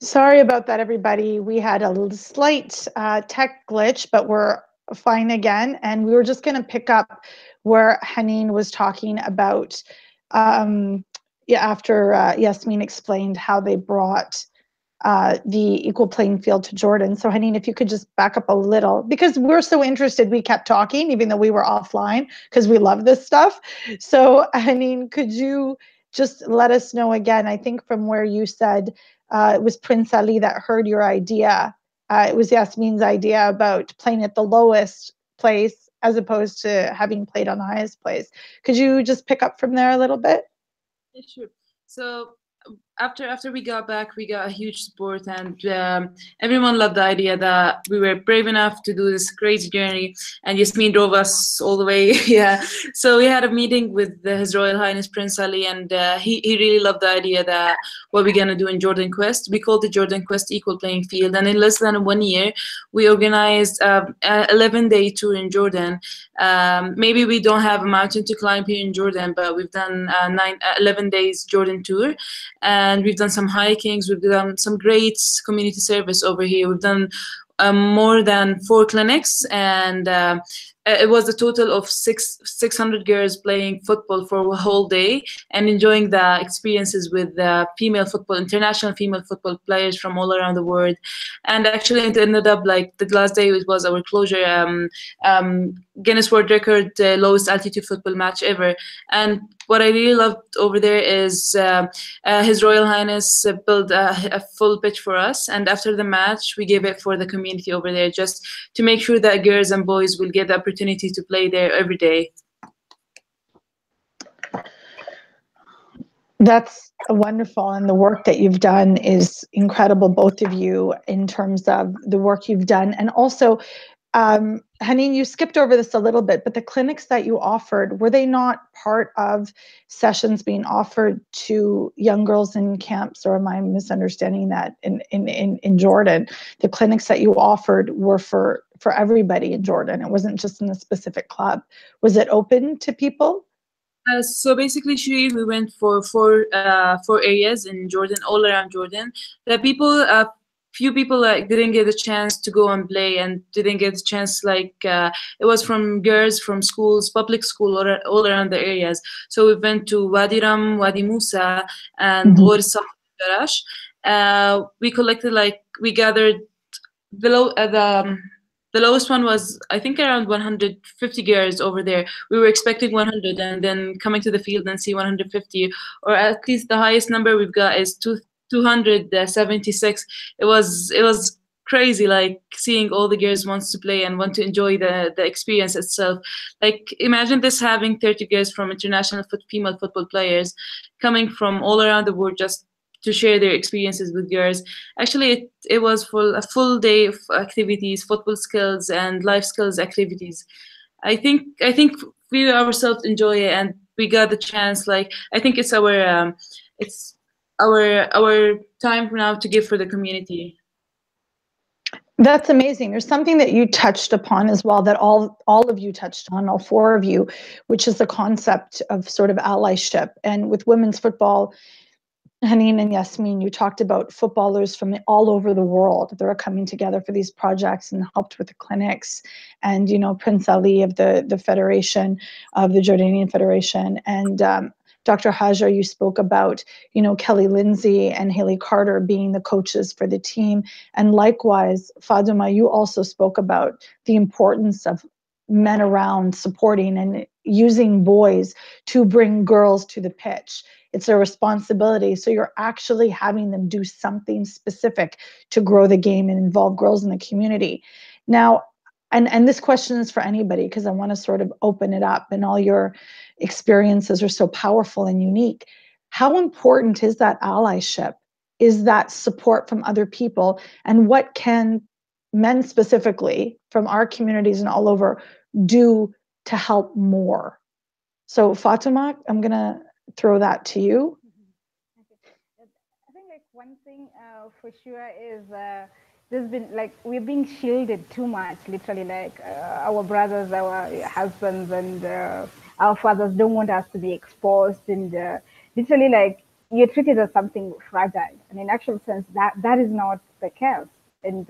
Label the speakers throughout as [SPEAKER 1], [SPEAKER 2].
[SPEAKER 1] Sorry about that, everybody. We had a slight tech glitch, but we're fine again. And we were just going to pick up where Haneen was talking about, after Yasmin explained how they brought the equal playing field to Jordan. So Haneen, if you could just back up a little, because we're so interested, we kept talking, even though we were offline, because we love this stuff. So Haneen, could you just let us know again, I think from where you said, it was Prince Ali that heard your idea. It was Yasmin's idea about playing at the lowest place as opposed to having played on the highest place. Could you just pick up from there a little bit?
[SPEAKER 2] Yeah, sure. So after we got back, we got a huge support, and everyone loved the idea that we were brave enough to do this crazy journey. And Yasmin drove us all the way. Yeah. So we had a meeting with His Royal Highness Prince Ali, and he really loved the idea that what we're gonna do in Jordan Quest. We called it Jordan Quest Equal Playing Field, and in less than 1 year, we organized an 11-day tour in Jordan. Maybe we don't have a mountain to climb here in Jordan, but we've done 11 days Jordan tour. And we've done some hikings, we've done some great community service over here. We've done more than 4 clinics, and it was a total of 600 girls playing football for a whole day and enjoying the experiences with international female football players from all around the world. And actually it ended up like the last day it was our closure, Guinness World Record lowest altitude football match ever. And what I really loved over there is His Royal Highness built a full pitch for us, and after the match we gave it for the community over there, just to make sure that girls and boys will get the opportunity to play there every day.
[SPEAKER 1] That's wonderful, and the work that you've done is incredible, both of you, in terms of the work you've done. And also, Haneen, you skipped over this a little bit, but the clinics that you offered, were they not part of sessions being offered to young girls in camps, or am I misunderstanding that? In Jordan, the clinics that you offered were for everybody in Jordan. It wasn't just in a specific club. Was it open to people?
[SPEAKER 2] So basically, Shireen, we went for four areas in Jordan, all around Jordan. The people, few people didn't get a chance to go and play, and didn't get a chance. It was from girls from schools, public school, all around the areas. So we went to Wadi Ram, Wadi Musa, and Ghor Garash. We collected, we gathered below the lowest one was, I think, around 150 girls over there. We were expecting 100, and then coming to the field and see 150, or at least the highest number we've got is 276. It was crazy, like seeing all the girls wants to play and want to enjoy the experience itself. Like, imagine this, having 30 girls from international female football players coming from all around the world just to share their experiences with girls. Actually, it was a full day of activities, football skills and life skills activities. I think we ourselves enjoy it, and we got the chance. Like, I think it's our time now to give for the community.
[SPEAKER 1] That's amazing. There's something that you touched upon as well, that all of you touched on, all 4 of you, which is the concept of sort of allyship. And with women's football, Haneen and Yasmin, you talked about footballers from all over the world that are coming together for these projects and helped with the clinics. And, Prince Ali of the Federation, of the Jordanian Federation, and Dr. Hajar, you spoke about, Kelly Lindsay and Haley Carter being the coaches for the team. And likewise, Faduma, you also spoke about the importance of men around supporting and using boys to bring girls to the pitch. It's a responsibility. So you're actually having them do something specific to grow the game and involve girls in the community. Now, and this question is for anybody, because I want to sort of open it up, and all your experiences are so powerful and unique. How important is that allyship? Is that support from other people? And what can men specifically from our communities and all over do to help more? So Fatima, I'm going to throw that to you.
[SPEAKER 3] I think one thing for sure is there's been we're being shielded too much, literally, our brothers, our husbands, and our fathers don't want us to be exposed, and literally you're treated as something fragile, and in actual sense, that is not the case. And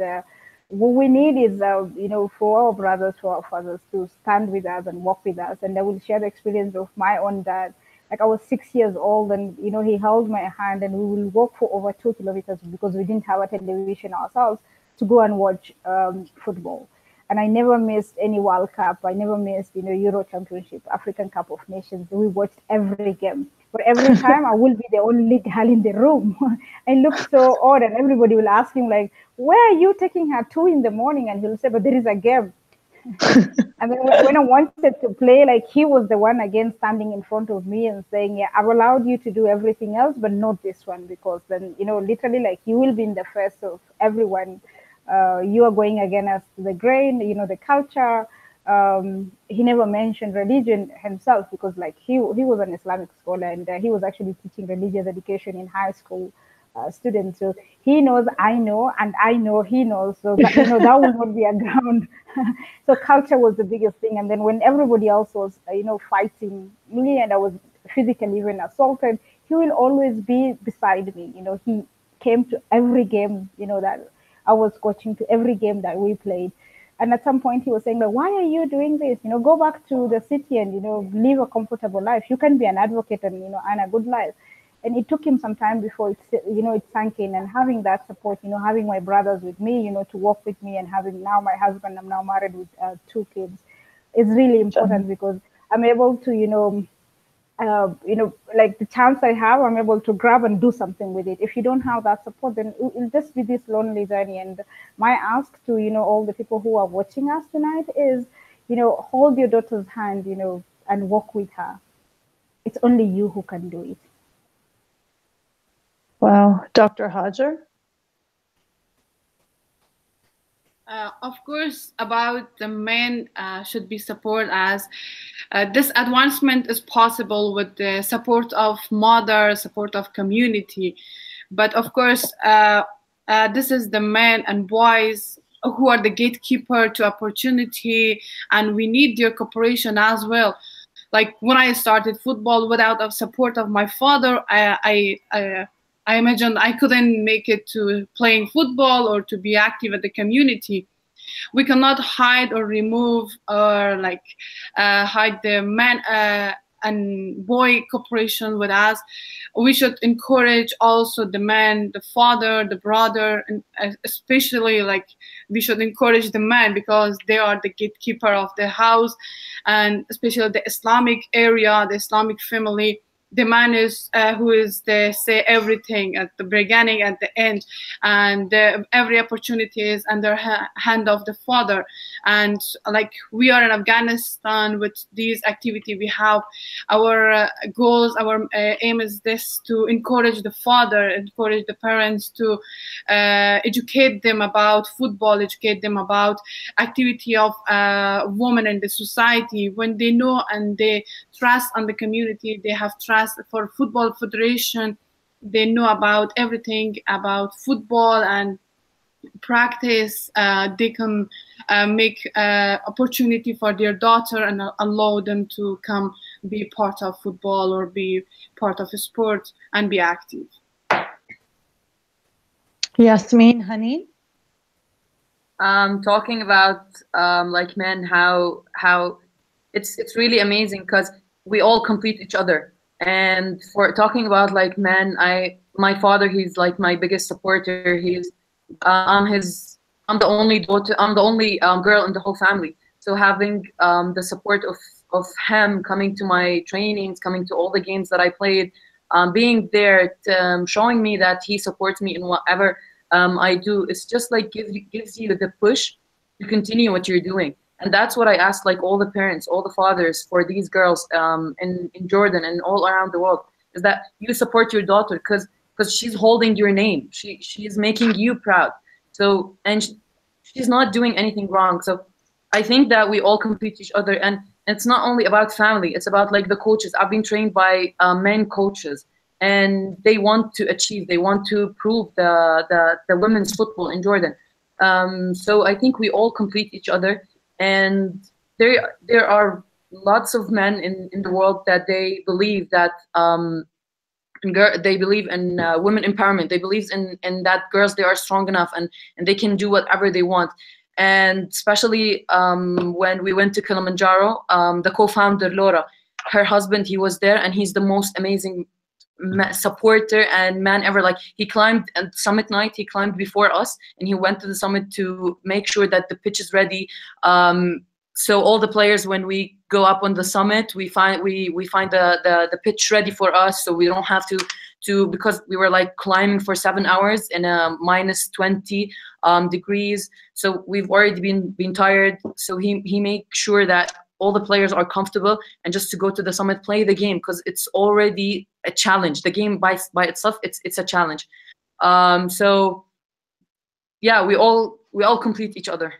[SPEAKER 3] what we need is, for our brothers, for our fathers to stand with us and walk with us. And I will share the experience of my own dad. Like, I was 6 years old, and he held my hand, and we will walk for over 2 kilometers because we didn't have a television ourselves to go and watch football. And I never missed any World Cup. I never missed, Euro Championship, African Cup of Nations. We watched every game. But every time I will be the only girl in the room. I look so odd, and everybody will ask him, like, where are you taking her 2 in the morning? And he'll say, but there is a game. And then when I wanted to play, like, he was the one again standing in front of me and saying, yeah, I've allowed you to do everything else, but not this one, because then, literally, like, you will be in the face of everyone. You are going against the grain, the culture. He never mentioned religion himself, because like he was an Islamic scholar, and he was actually teaching religious education in high school students. So he knows I know, and I know he knows. So that, that will not be a ground. So culture was the biggest thing. And then when everybody else was, fighting me, and I was physically even assaulted, he will always be beside me. He came to every game, that I was coaching, to every game that we played. And at some point he was saying, like, why are you doing this? Go back to the city and, live a comfortable life. You can be an advocate and, earn a good life. And it took him some time before it sank in. And having that support, having my brothers with me, to work with me, and having now my husband, I'm now married with 2 kids, is really important, because I'm able to, like the chance I have, I'm able to grab and do something with it. If you don't have that support, then it'll just be this lonely journey. And my ask to, all the people who are watching us tonight is, hold your daughter's hand, and walk with her. It's only you who can do it.
[SPEAKER 1] Wow. Dr. Hajar?
[SPEAKER 4] Of course, about the men should be support, as this advancement is possible with the support of mother, support of community. But of course, this is the men and boys who are the gatekeeper to opportunity, and we need their cooperation as well. Like when I started football, without the support of my father, I imagined I couldn't make it to playing football or to be active in the community. We cannot hide or remove or hide the man and boy cooperation with us. We should encourage also the man, the father, the brother, and especially we should encourage the man, because they are the gatekeeper of the house, and especially the Islamic area, the Islamic family. The man is who is the say everything at the beginning, at the end, and every opportunity is under hand of the father. And we are in Afghanistan with these activity, we have our goals, our aim is this, to encourage the father, encourage the parents to educate them about football, educate them about activity of women in the society. When they know and they trust on the community, they have trust for football federation, they know about everything about football and practice, they can make opportunity for their daughter and allow them to come be part of football or be part of a sport and be active.
[SPEAKER 1] Yasmin, honey?
[SPEAKER 5] Talking about men, how it's really amazing, because we all complete each other. And for talking about men, my father, he's my biggest supporter. He's I'm the only daughter, I'm the only girl in the whole family. So having the support of him, coming to my trainings, coming to all the games that I played, being there, showing me that he supports me in whatever I do, it's just gives you the push to continue what you're doing. And that's what I ask all the parents, all the fathers for these girls in Jordan and all around the world, is that you support your daughter, because she's holding your name. She's making you proud. So, and she's not doing anything wrong. So I think that we all complete each other. And it's not only about family, it's about the coaches. I've been trained by men coaches, and they want to achieve, they want to prove the women's football in Jordan. So I think we all complete each other. And there are lots of men in the world that they believe that they believe in women empowerment. They believe in that girls, they are strong enough and they can do whatever they want. And especially when we went to Kilimanjaro, the co-founder Laura, her husband, he was there, and he's the most amazing supporter and man ever. Like, he climbed at summit night, he climbed before us, and he went to the summit to make sure that the pitch is ready. So all the players, when we go up on the summit, we find the pitch ready for us, so we don't have to because we were like climbing for 7 hours in a minus 20 degrees. So we've already been tired. So he made sure that all the players are comfortable, and just to go to the summit, play the game, because it's already a challenge. The game by itself, it's a challenge. So yeah, we all complete each other.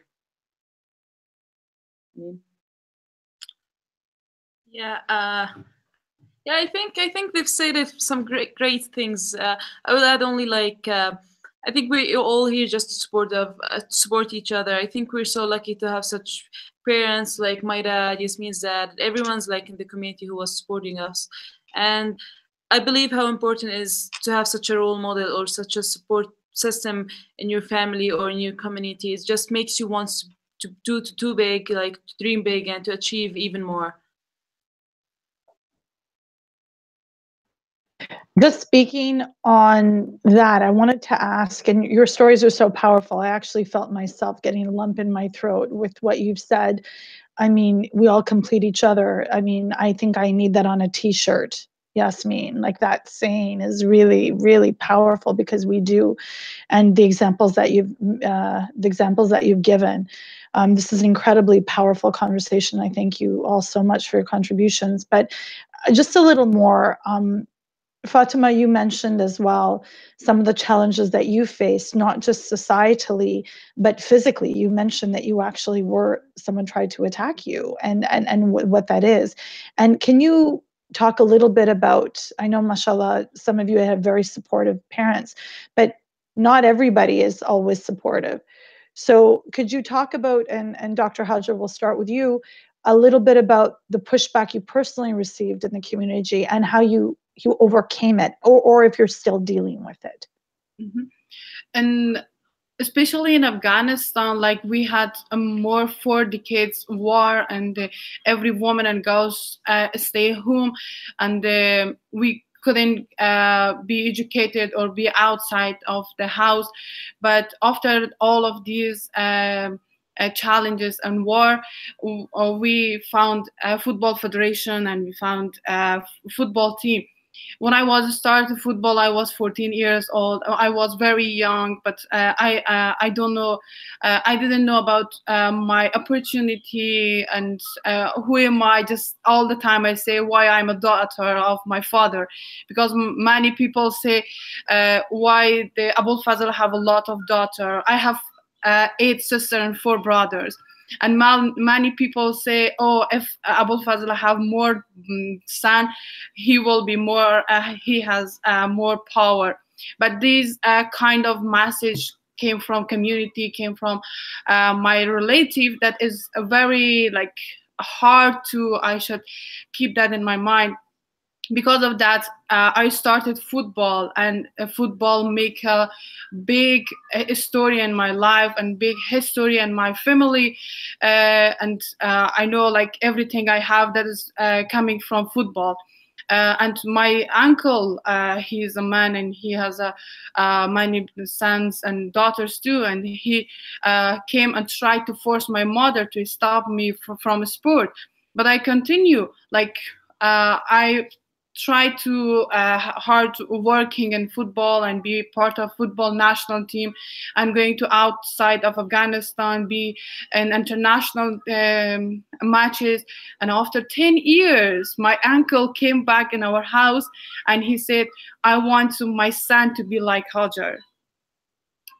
[SPEAKER 2] Yeah, I think they've said some great things. I will add only like I think we all here just support each other. I think we're so lucky to have such parents like my dad, Yasmin's dad. Everyone's like in the community who was supporting us, and I believe how important it is to have such a role model or such a support system in your family or in your community. It just makes you want to do too big, like to dream big and to achieve even more.
[SPEAKER 1] Just speaking on that, I wanted to ask, and your stories are so powerful. I actually felt myself getting a lump in my throat with what you've said. I mean, we all complete each other. I mean, I think I need that on a t-shirt. Yasmin, like that saying is really, really powerful, because we do. And the examples that you've given. This is an incredibly powerful conversation. I thank you all so much for your contributions. But just a little more, Fatima, you mentioned as well some of the challenges that you faced, not just societally, but physically. You mentioned that you actually someone tried to attack you, and what that is. And can you talk a little bit about, I know, mashallah, some of you have very supportive parents, but not everybody is always supportive. So could you talk about, and Dr. Hajar, we'll start with you, a little bit about the pushback you personally received in the community and how you overcame it, or if you're still dealing with it.
[SPEAKER 4] Mm-hmm. And especially in Afghanistan, like we had a more 4 decades war, and every woman and girls stay home, and we couldn't be educated or be outside of the house. But after all of these challenges and war, we found a football federation, and we found a football team. When I was starting football, I was 14 years old. I was very young, but I don't know. I didn't know about my opportunity and who am I. Just all the time I say why I'm a daughter of my father, because many people say why the Abul Fazl have a lot of daughter. I have 8 sisters and 4 brothers. And many people say, oh, if Abul Fazl have more son, he will be more, he has more power. But this kind of message came from community, came from my relative, that is very like hard to, I should keep that in my mind. Because of that, I started football, and football make a big story in my life and big history in my family. And I know like everything I have that is coming from football. And my uncle, he is a man, and he has many sons and daughters too. And he came and tried to force my mother to stop me from sport. But I continue, like I try to hard working in football and be part of football national team. I'm going to outside of Afghanistan, be in international matches. And after 10 years, my uncle came back in our house, and he said, I want my son to be like Hajar.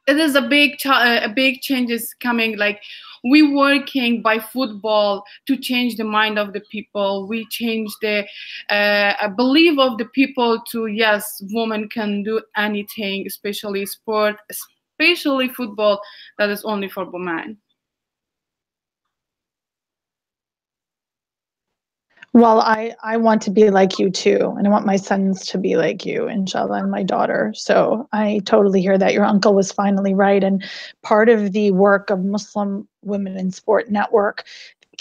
[SPEAKER 4] It is a big changes coming. Like, we working by football to change the mind of the people. We change the belief of the people to, yes, women can do anything, especially sport, especially football, that is only for women.
[SPEAKER 1] Well, I want to be like you too, and I want my sons to be like you, inshallah, and my daughter. So I totally hear that. Your uncle was finally right. And part of the work of Muslim Women in Sport Network,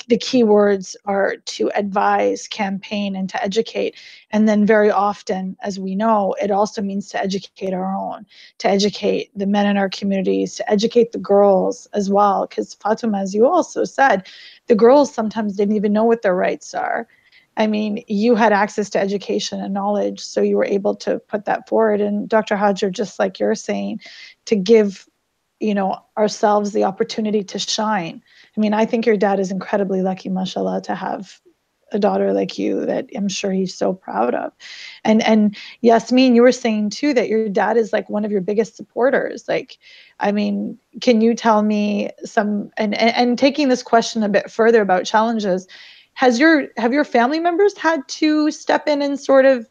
[SPEAKER 1] the key words are to advise, campaign, and to educate. And then very often, as we know, it also means to educate our own, to educate the men in our communities, to educate the girls as well. Because Fatima, as you also said, the girls sometimes didn't even know what their rights are. I mean, you had access to education and knowledge, so you were able to put that forward. And Dr. Hajar, just like you're saying, to give, ourselves the opportunity to shine. I mean, I think your dad is incredibly lucky, mashallah, to have a daughter like you that I'm sure he's so proud of. And Yasmin, you were saying too that your dad is like one of your biggest supporters. Like, I mean, can you tell me some, and taking this question a bit further about challenges, have your family members had to step in and sort of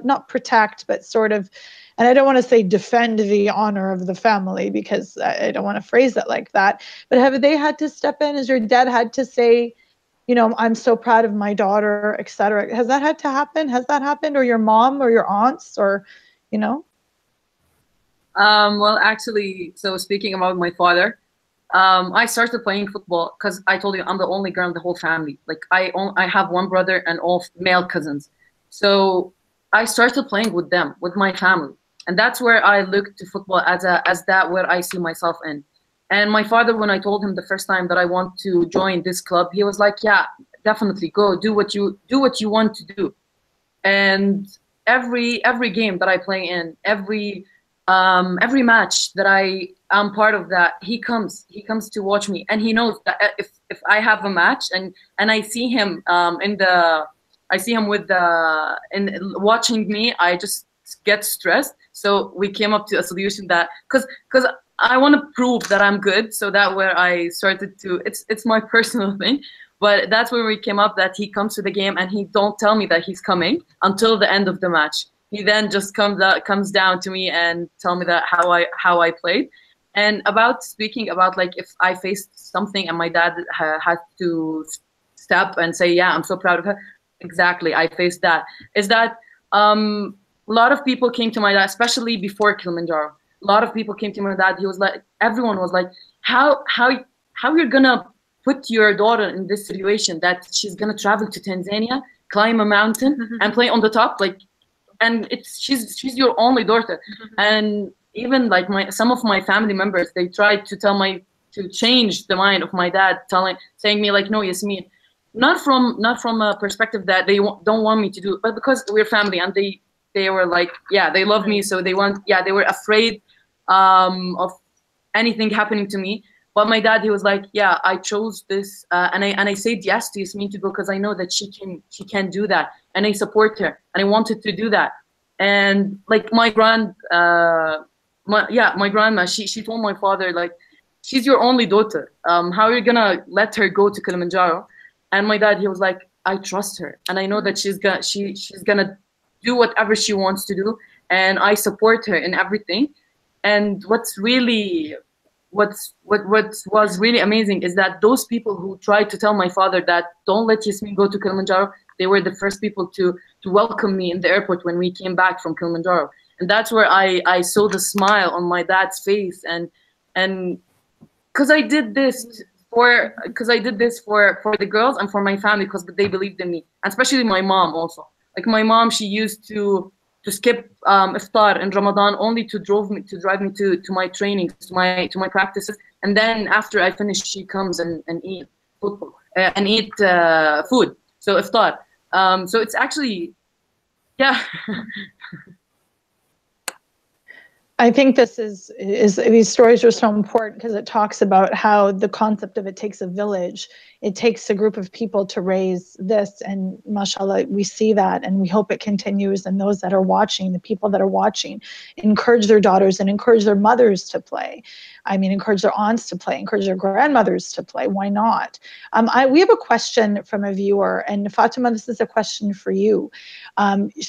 [SPEAKER 1] not protect, but sort of, and I don't want to say defend the honor of the family because I don't want to phrase it like that, but have they had to step in? Has your dad had to say, I'm so proud of my daughter, etc.? Has that had to happen? Has that happened? Or your mom or your aunts or,
[SPEAKER 5] Well, actually, so speaking about my father, I started playing football because I told you I'm the only girl in the whole family. Like I have one brother and all male cousins. So I started playing with them, with my family. And that's where I looked to football as that where I see myself in. And my father, when I told him the first time that I want to join this club, he was like, yeah, definitely go do what you want to do. And every game that I play in, every match that I am part of, that he comes to watch me, and he knows that if I have a match and I see him watching me, I just get stressed. So we came up to a solution that because I want to prove that I'm good, so that where I started to, it's my personal thing, but that's where we came up that he comes to the game and he don't tell me that he's coming until the end of the match. He then just comes down to me and tell me that how I played. And about speaking about like if I faced something and my dad had to step and say, yeah, I'm so proud of her. Exactly, I faced that. Is that a lot of people came to my dad, especially before Kilimanjaro. A lot of people came to my dad. He was like, everyone was like, how you're gonna put your daughter in this situation that she's gonna travel to Tanzania, climb a mountain, and play on the top, like, and she's your only daughter. And even like some of my family members, they tried to change the mind of my dad, saying me like, no, Yasmin, not from a perspective that they don't want me to do, but because we're family, and they were like, yeah, they love me, so they were afraid of anything happening to me. But my dad, he was like, yeah, I chose this, and I said yes to Yasmin to go because I know that she can do that, and I support her, and I wanted to do that. And like my grandma, she told my father like, she's your only daughter. How are you gonna let her go to Kilimanjaro? And my dad, he was like, I trust her, and I know that she's gonna do whatever she wants to do, and I support her in everything. And what was really amazing is that those people who tried to tell my father that don't let Yasmin go to Kilimanjaro, they were the first people to welcome me in the airport when we came back from Kilimanjaro. And that's where I saw the smile on my dad's face, and because I did this for the girls and for my family, because they believed in me, and especially my mom also. Like my mom, she used to skip iftar in Ramadan only to drive me to my trainings, to my practices, and then after I finish, she comes and eat football and eat food. So iftar. So it's actually, yeah.
[SPEAKER 1] I think this is these stories are so important because it talks about how the concept of it takes a village. It takes a group of people to raise this, and mashallah, we see that, and we hope it continues. And those that are watching, the people that are watching, encourage their daughters and encourage their mothers to play. I mean, encourage their aunts to play, encourage their grandmothers to play. Why not? We have a question from a viewer, and Fatima, this is a question for you.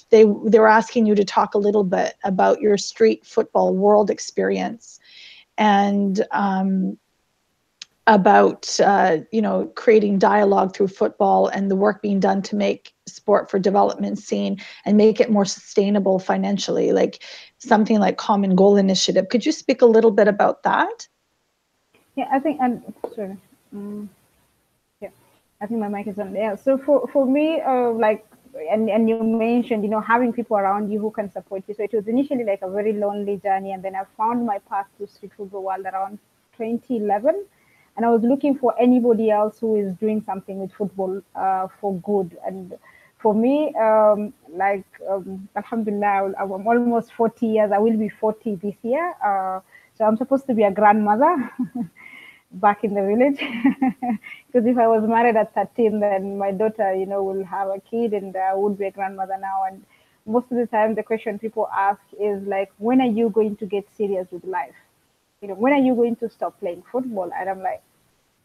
[SPEAKER 1] They were asking you to talk a little bit about your street football world experience, and about creating dialogue through football and the work being done to make sport for development seen and make it more sustainable financially, like something like Common Goal Initiative. Could you speak a little bit about that?
[SPEAKER 3] Yeah, I think, and sorry, yeah, I think my mic is on. Yeah, so for me, like, and you mentioned, having people around you who can support you. So it was initially like a very lonely journey, and then I found my path to street football world around 2011, and I was looking for anybody else who is doing something with football for good. And for me, Alhamdulillah, I'm almost 40 years. I will be 40 this year. So I'm supposed to be a grandmother. Back in the village, because if I was married at 13, then my daughter, will have a kid, and I would be a grandmother now. And most of the time, the question people ask is like, when are you going to get serious with life? When are you going to stop playing football? And I'm like,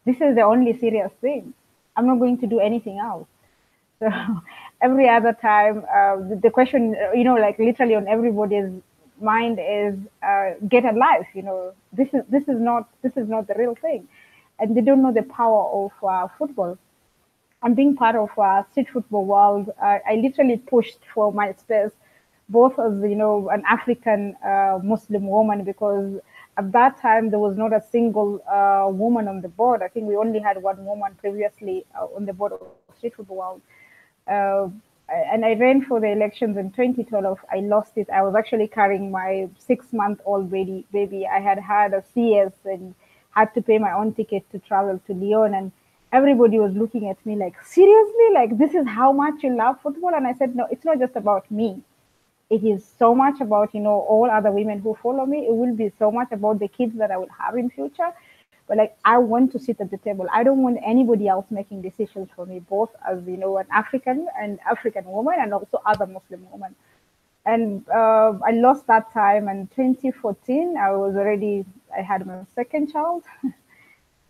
[SPEAKER 3] this is the only serious thing. I'm not going to do anything else. So every other time, the question, like literally on everybody's mind is get a life. This is not the real thing, and they don't know the power of football. And being part of street football world, I literally pushed for my space, both as an African Muslim woman, because at that time there was not a single woman on the board. I think we only had one woman previously on the board of street football world. And I ran for the elections in 2012. I lost it. I was actually carrying my 6-month-old baby. I had a CS and had to pay my own ticket to travel to Lyon. And everybody was looking at me like, seriously? Like, this is how much you love football? And I said, no, it's not just about me. It is so much about, all other women who follow me. It will be so much about the kids that I will have in future. But like, I want to sit at the table. I don't want anybody else making decisions for me, both as, an African woman and also other Muslim women. And I lost that time. And 2014, I had my second child.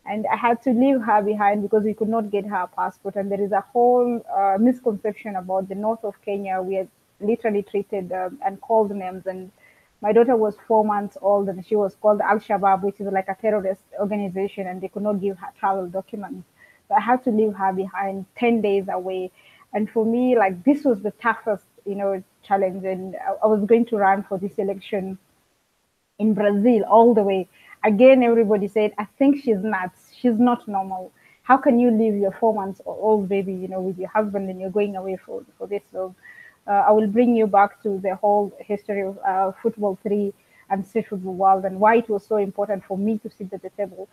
[SPEAKER 3] And I had to leave her behind because we could not get her a passport. And there is a whole misconception about the north of Kenya. We are literally treated and called names. And my daughter was 4 months old, and she was called Al-Shabaab, which is like a terrorist organization, and they could not give her travel documents. So I had to leave her behind 10 days away. And for me, like, this was the toughest, challenge. And I was going to run for this election in Brazil all the way. Again, everybody said, I think she's nuts. She's not normal. How can you leave your 4 months old baby, with your husband, and you're going away for this? So I will bring you back to the whole history of Football 3 and street football world, and why it was so important for me to sit at the table.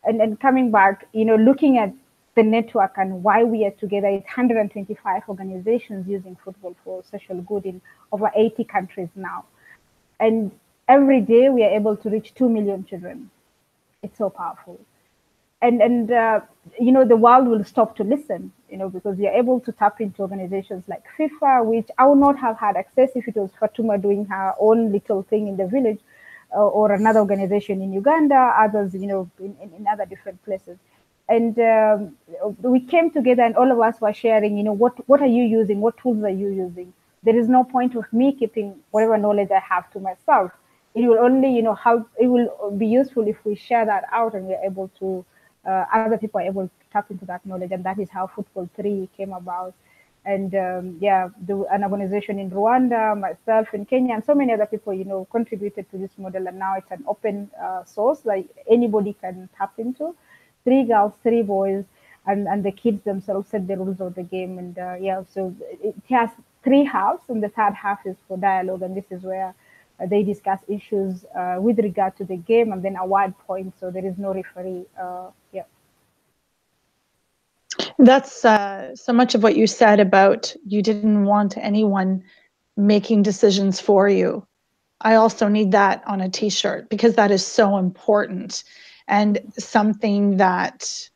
[SPEAKER 3] And coming back, looking at the network and why we are together, it's 125 organizations using football for social good in over 80 countries now. And every day we are able to reach 2 million children. It's so powerful. And the world will stop to listen, because you're able to tap into organizations like FIFA, which I would not have had access if it was Fatuma doing her own little thing in the village, or another organization in Uganda, others, in other different places. And we came together, and all of us were sharing, what are you using? What tools are you using? There is no point of me keeping whatever knowledge I have to myself. It will only, help. It will be useful if we share that out, and we're able to. Other people are able to tap into that knowledge, and that is how Football 3 came about. And an organization in Rwanda, myself in Kenya, and so many other people, contributed to this model. And now it's an open source, like anybody can tap into. 3 girls, 3 boys, and the kids themselves set the rules of the game. And so it has 3 halves, and the third half is for dialogue, and this is where they discuss issues with regard to the game, and then award points, so there is no referee.
[SPEAKER 1] That's so much of what you said about you didn't want anyone making decisions for you. I also need that on a t-shirt, because that is so important, and something that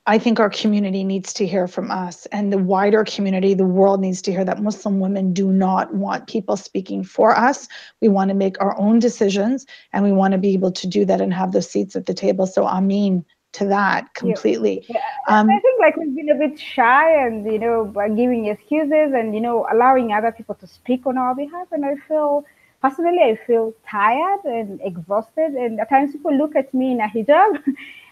[SPEAKER 1] I think our community needs to hear from us, and the wider community, the world needs to hear that Muslim women do not want people speaking for us. We want to make our own decisions, and we want to be able to do that and have those seats at the table. So Amin to that completely.
[SPEAKER 3] Yeah. I think like we've been a bit shy, and by giving excuses, and allowing other people to speak on our behalf. And I feel personally, I feel tired and exhausted. And at times people look at me in a hijab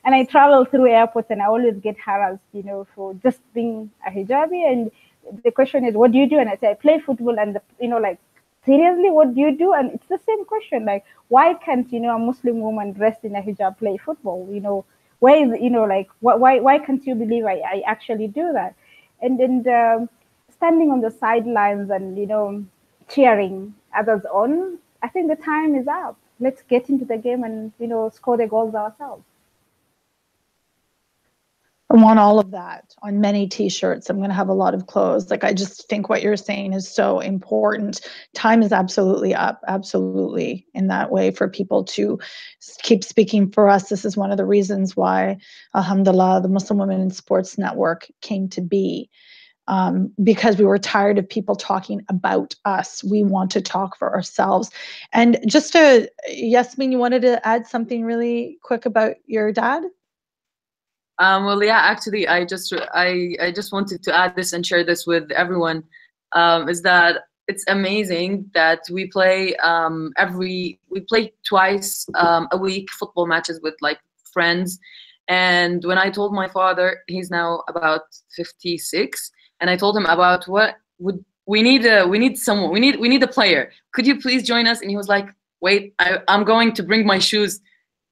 [SPEAKER 3] and I travel through airports and I always get harassed, for just being a hijabi. And the question is, what do you do? And I say, I play football. And, like, seriously, what do you do? And it's the same question. Like, why can't, a Muslim woman dressed in a hijab play football? Why is, like, why can't you believe I actually do that? And then standing on the sidelines and, cheering others on, I think the time is up. Let's get into the game and, score the goals ourselves.
[SPEAKER 1] I want all of that on many t-shirts. I'm going to have a lot of clothes. Like, I just think what you're saying is so important. Time is absolutely up, absolutely, in that way, for people to keep speaking for us. This is one of the reasons why, alhamdulillah, the Muslim Women in Sports Network came to be. Because we were tired of people talking about us. We want to talk for ourselves. And just Yasmin, you wanted to add something really quick about your dad?
[SPEAKER 5] Well, yeah, actually, I just wanted to add this and share this with everyone. Is that it's amazing that we play twice a week football matches with like friends. And when I told my father, he's now about 56, and I told him about we need someone, we need a player. Could you please join us? And he was like, wait, I'm going to bring my shoes.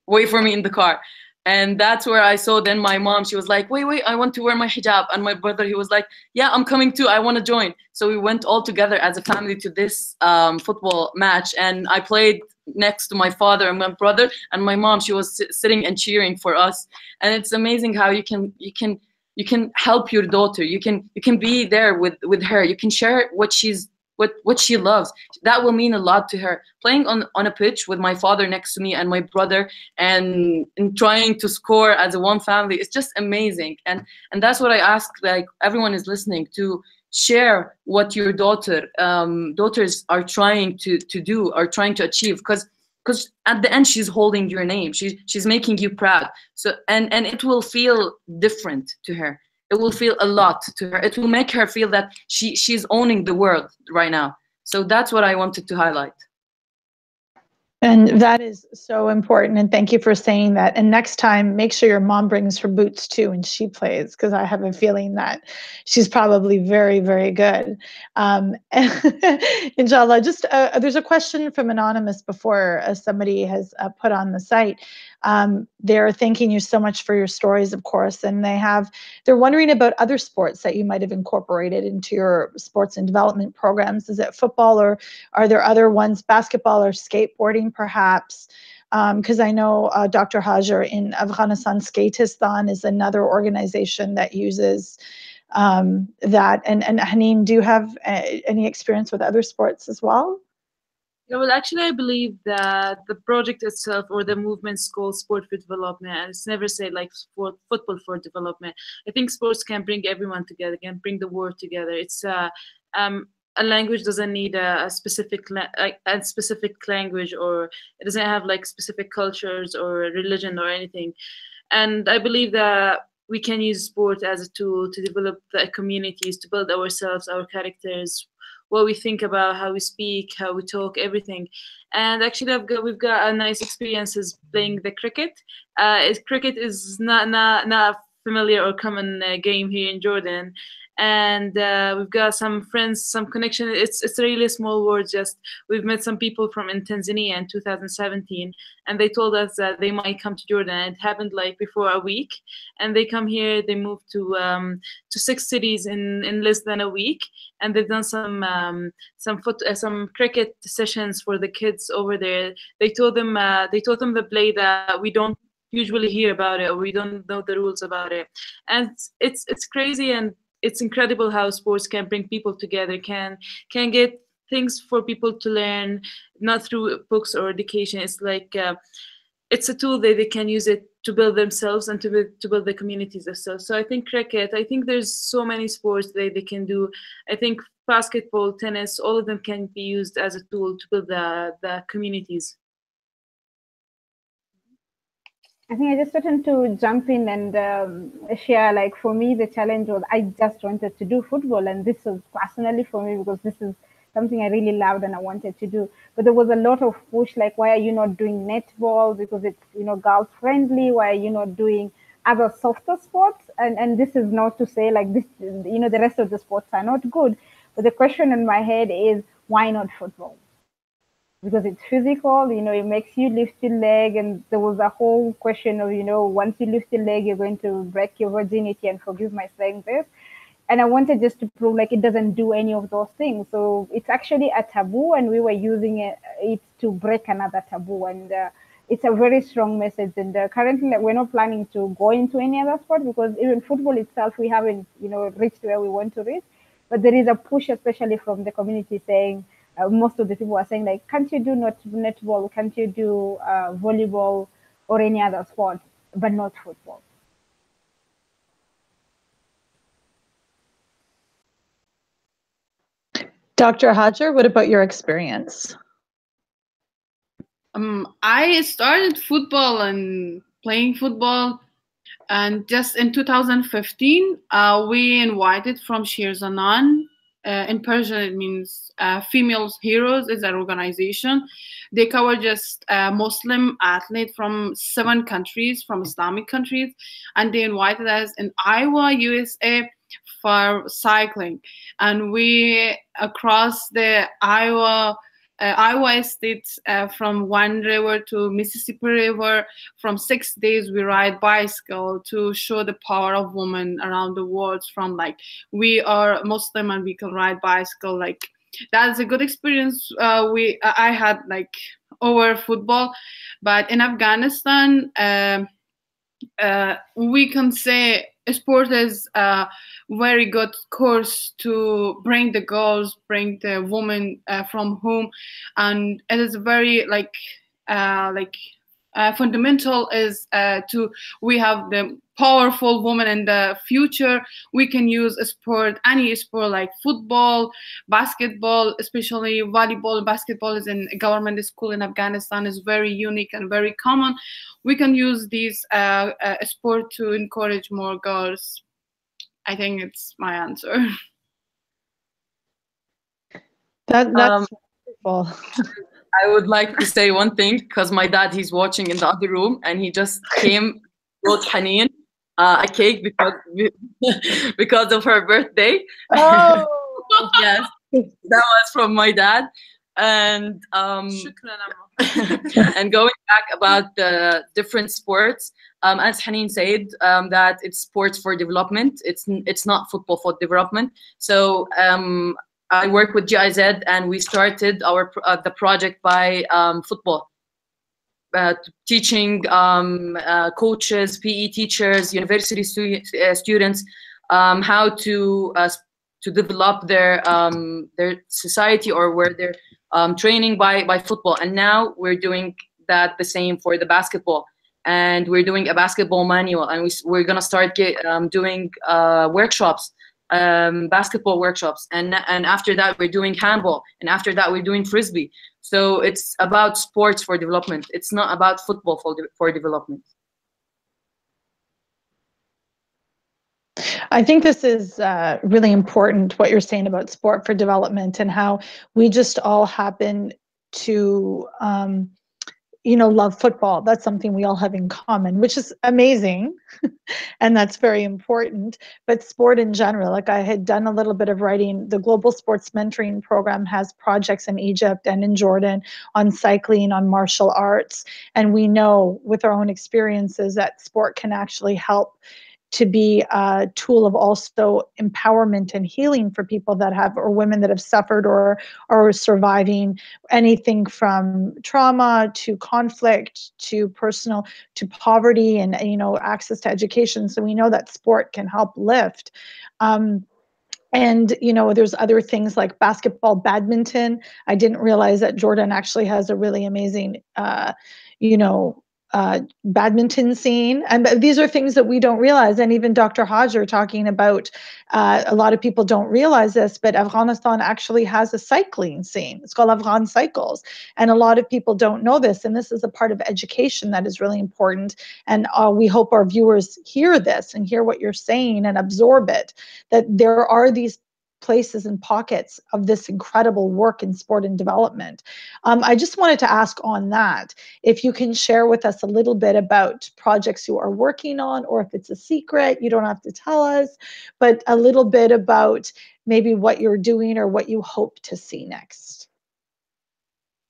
[SPEAKER 5] Wait for me in the car. And that's where I saw then my mom, she was like, wait, I want to wear my hijab. And my brother, he was like, yeah, I'm coming too, I want to join. So we went all together as a family to this football match. And I played next to my father and my brother, and my mom, she was sitting and cheering for us. And it's amazing how you can help your daughter. You can be there with her. You can share what she loves. That will mean a lot to her. Playing on a pitch with my father next to me and my brother and trying to score as a one family, it's just amazing. And that's what I ask, like, everyone is listening, to share what your daughters are trying to do, are trying to achieve, because at the end she's holding your name, she's making you proud. So and it will feel different to her. It will feel a lot to her. It will make her feel that she's owning the world right now. So that's what I wanted to highlight.
[SPEAKER 1] And that is so important. And thank you for saying that. And next time, make sure your mom brings her boots too when she plays, because I have a feeling that she's probably very, very good. Inshallah, just there's a question from Anonymous before somebody has put on the site. They're thanking you so much for your stories, of course, and they're wondering about other sports that you might have incorporated into your sports and development programs. Is it football, or are there other ones, basketball or skateboarding perhaps? Because I know Dr. Hajar in Afghanistan, Skatistan is another organization that uses that. And Haneen, do you have any experience with other sports as well?
[SPEAKER 2] Yeah, well, actually, I believe that the project itself, or the movement's called Sport for Development, and it's never said like football for development. I think sports can bring everyone together, can bring the world together. It's a language doesn't need a specific language, or it doesn't have like specific cultures or religion or anything. And I believe that we can use sport as a tool to develop the communities, to build ourselves, our characters, what we think about, how we speak, how we talk, everything. And actually, we've got a nice experiences playing the cricket. Cricket is not familiar or common game here in Jordan. And we've got some friends, some connection. It's really a small world. Just we've met some people from in Tanzania in 2017, and they told us that they might come to Jordan. It happened like before a week, and they come here. They moved to 6 cities in less than a week, and they've done some cricket sessions for the kids over there. They told them the play that we don't usually hear about it, or we don't know the rules about it, and it's crazy. And it's incredible how sports can bring people together, can get things for people to learn, not through books or education. It's like it's a tool that they can use it to build themselves and to build the communities themselves. So I think cricket, I think there's so many sports that they can do. I think basketball, tennis, all of them can be used as a tool to build the communities.
[SPEAKER 3] I think I just wanted to jump in and share, like, for me, the challenge was I just wanted to do football. And this was personally for me, because this is something I really loved and I wanted to do. But there was a lot of push, like, why are you not doing netball? Because it's, girl friendly. Why are you not doing other softer sports? And this is not to say like this, the rest of the sports are not good. But the question in my head is, why not football? Because it's physical, it makes you lift your leg. And there was a whole question of, once you lift your leg, you're going to break your virginity, and forgive my saying this. And I wanted just to prove like it doesn't do any of those things. So it's actually a taboo, and we were using it to break another taboo. And it's a very strong message. And currently we're not planning to go into any other sport, because even football itself, we haven't, reached where we want to reach. But there is a push, especially from the community, saying, most of the people are saying, like, can't you do netball? Can't you do volleyball or any other sport, but not football?
[SPEAKER 1] Dr. Hajar, what about your experience?
[SPEAKER 4] I started football and playing football, and just in 2015, we invited from Shir Zanan. In Persian, it means Female Heroes is an organization. They cover just Muslim athletes from 7 countries, from Islamic countries, and they invited us in Iowa, USA, for cycling. And we across the Iowa states, from one river to Mississippi River. From 6 days, we ride bicycle to show the power of women around the world. From like, we are Muslim and we can ride bicycle. Like, that's a good experience. I had like over football, but in Afghanistan, we can say sport is a very good course to bring the girls, bring the women from home, and it is very fundamental is we have the powerful woman in the future. We can use a sport, any sport, like football, basketball, especially volleyball. Basketball is in a government school in Afghanistan, is very unique and very common. We can use these sport to encourage more girls. I think it's my answer.
[SPEAKER 1] That's wonderful.
[SPEAKER 5] I would like to say one thing, because my dad, he's watching in the other room, and he just came, brought Haneen a cake because of her birthday.
[SPEAKER 1] Oh,
[SPEAKER 5] yes, that was from my dad. And and going back about the different sports, as Haneen said, that it's sports for development. It's not football for development. So I work with GIZ, and we started the project by football, teaching coaches, PE teachers, university students how to develop their society, or where they're training by football. And now we're doing that the same for the basketball, and we're doing a basketball manual, and we're gonna start doing workshops. Basketball workshops, and after that we're doing handball, and after that we're doing frisbee. So it's about sports for development. It's not about football for development.
[SPEAKER 1] I think this is really important, what you're saying about sport for development, and how we just all happen to love football. That's something we all have in common, which is amazing. And that's very important. But sport in general, like, I had done a little bit of writing. The Global Sports Mentoring Program has projects in Egypt and in Jordan on cycling, on martial arts. And we know with our own experiences that sport can actually help to be a tool of also empowerment and healing for people that have, or women that have suffered or are surviving anything from trauma to conflict to personal, to poverty, and access to education. So we know that sport can help lift. And there's other things like basketball, badminton. I didn't realize that Jordan actually has a really amazing badminton scene. And these are things that we don't realize. And even Dr. Hajar talking about, a lot of people don't realize this, but Afghanistan actually has a cycling scene. It's called Afghan Cycles. And a lot of people don't know this. And this is a part of education that is really important. And we hope our viewers hear this and hear what you're saying and absorb it, that there are these places and pockets of this incredible work in sport and development. I just wanted to ask on that, if you can share with us a little bit about projects you are working on, or if it's a secret, you don't have to tell us, but a little bit about maybe what you're doing or what you hope to see next.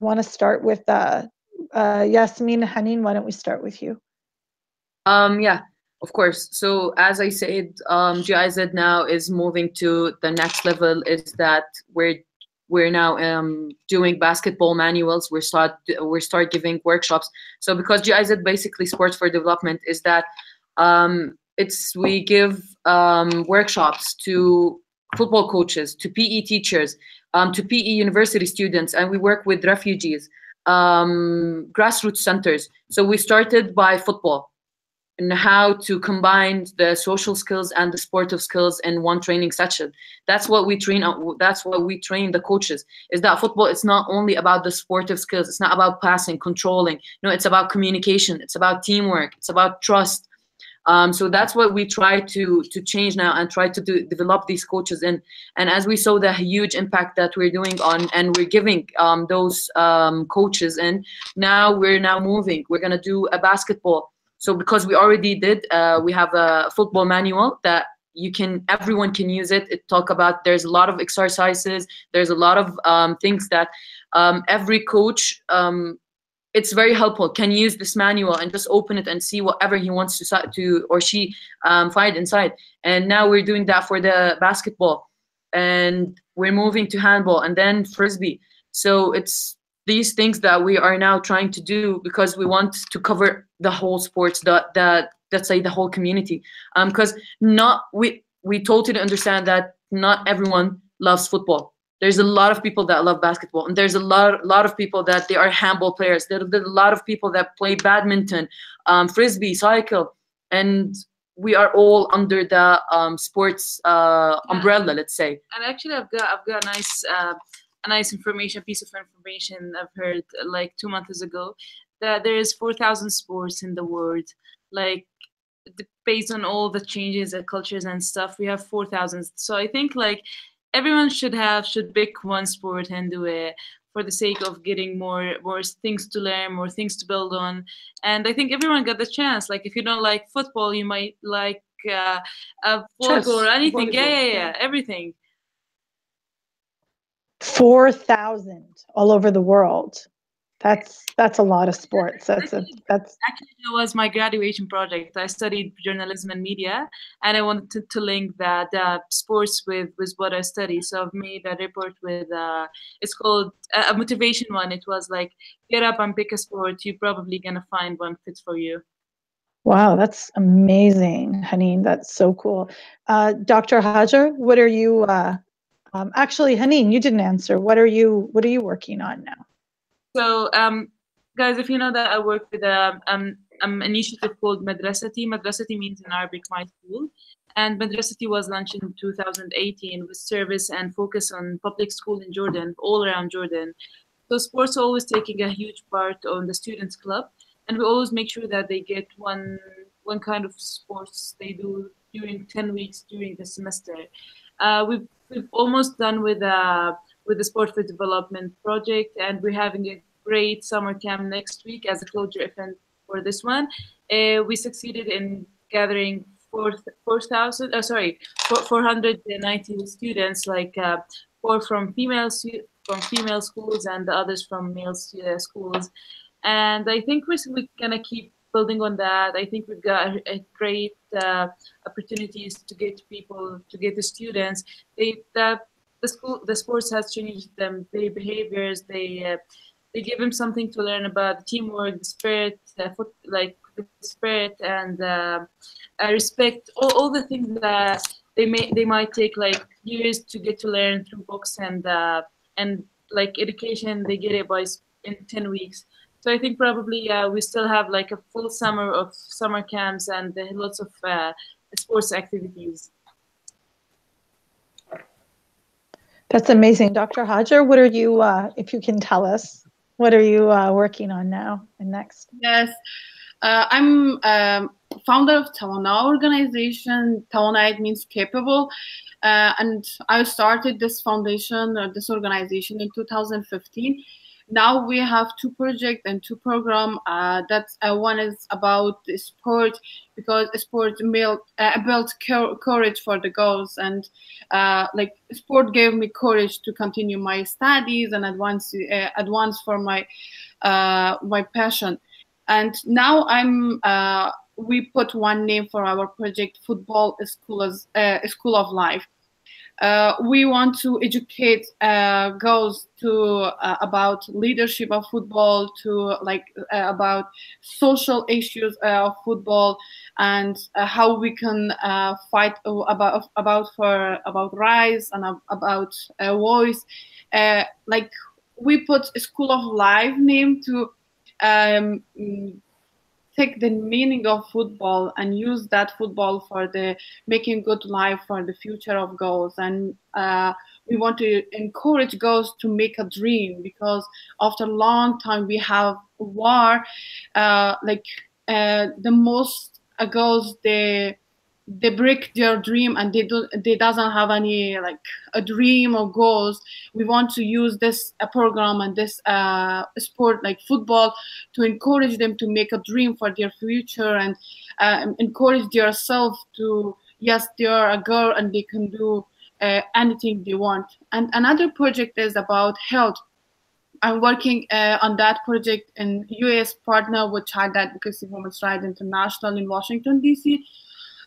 [SPEAKER 1] I want to start with Yasmin. Haneen, why don't we start with you?
[SPEAKER 5] Yeah, of course. So as I said, GIZ now is moving to the next level. Is that we're now doing basketball manuals. We start giving workshops. So because GIZ basically Sports for Development is that we give workshops to football coaches, to PE teachers, to PE university students, and we work with refugees, grassroots centers. So we started by football and how to combine the social skills and the sportive skills in one training session. That's what we train. That's what we train the coaches. Is that football? It's not only about the sportive skills. It's not about passing, controlling. No, it's about communication. It's about teamwork. It's about trust. So that's what we try to change now and try to develop these coaches in. And as we saw the huge impact that we're doing on, and we're giving those coaches in, now we're moving. We're gonna do a basketball. So because we already did, we have a football manual that everyone can use it. There's a lot of exercises. There's a lot of things that every coach, it's very helpful, can use this manual and just open it and see whatever he wants to or she find inside. And now we're doing that for the basketball, and we're moving to handball and then frisbee. So it's these things that we are now trying to do because we want to cover the whole sports, let's say the whole community. Because we totally understand that not everyone loves football. There's a lot of people that love basketball, and there's a lot of people that they are handball players. There's a lot of people that play badminton, frisbee, cycle, and we are all under the sports umbrella, let's say.
[SPEAKER 2] And actually, I've got a nice piece of information I've heard like 2 months ago, that there is 4,000 sports in the world. Like based on all the changes and cultures and stuff, we have 4,000. So I think like everyone should pick one sport and do it for the sake of getting more things to learn, more things to build on. And I think everyone got the chance. Like if you don't like football, you might like volleyball or anything. Yeah, everything.
[SPEAKER 1] 4,000 all over the world. That's a lot of sports. Actually, that
[SPEAKER 2] was my graduation project. I studied journalism and media, and I wanted to link that sports with what I study. So I've made a report with it's called a motivation one. It was like, get up and pick a sport. You're probably gonna find one fit for you.
[SPEAKER 1] Wow, that's amazing, Haneen. That's so cool. Dr. Hajar, what are you? Actually, Haneen, you didn't answer. What are you working on now?
[SPEAKER 2] So, guys, if you know that I work with an initiative called Madrasati. Madrasati means in Arabic, my school. And Madrasati was launched in 2018 with service and focus on public school in Jordan, all around Jordan. So sports are always taking a huge part on the students' club. And we always make sure that they get one kind of sports they do during 10 weeks during the semester. We've almost done with the Sport for Development project, and we're having a great summer camp next week as a closure event for this one. We succeeded in gathering 490 students, like 4 from female schools and the others from male schools. And I think we're gonna keep building on that. I think we've got a great opportunities to get people, to get the students. The sports has changed them, their behaviors. They give them something to learn about the teamwork, the spirit, the spirit and respect. All the things that they might take like years to get to learn through books and like education. They get it in 10 weeks. So I think probably we still have like a full summer of summer camps and lots of sports activities.
[SPEAKER 1] That's amazing. Dr. Hajar, what are you, if you can tell us, what are you working on now and next?
[SPEAKER 4] Yes, I'm founder of Tawana organization. Tawana, it means capable. And I started this foundation, this organization in 2015. Now we have 2 projects and 2 programs. That's one is about the sport, because sport built courage for the girls, and like sport gave me courage to continue my studies and advance for my my passion. And now we put one name for our project: Football School of Life. We want to educate girls about leadership of football, about social issues of football, and how we can fight about rights and about voice. Like we put a School of Life name to take the meaning of football and use that football for the making good life for the future of girls. And we want to encourage girls to make a dream, because after a long time we have war. The most girls, they break their dream, and they doesn't have any like a dream or goals. We want to use this program and this sport like football to encourage them to make a dream for their future, and encourage themselves to, yes, they are a girl and they can do anything they want. And another project is about health. I'm working on that project in US, partner with Child Advocacy Women's Rights International in Washington, D.C.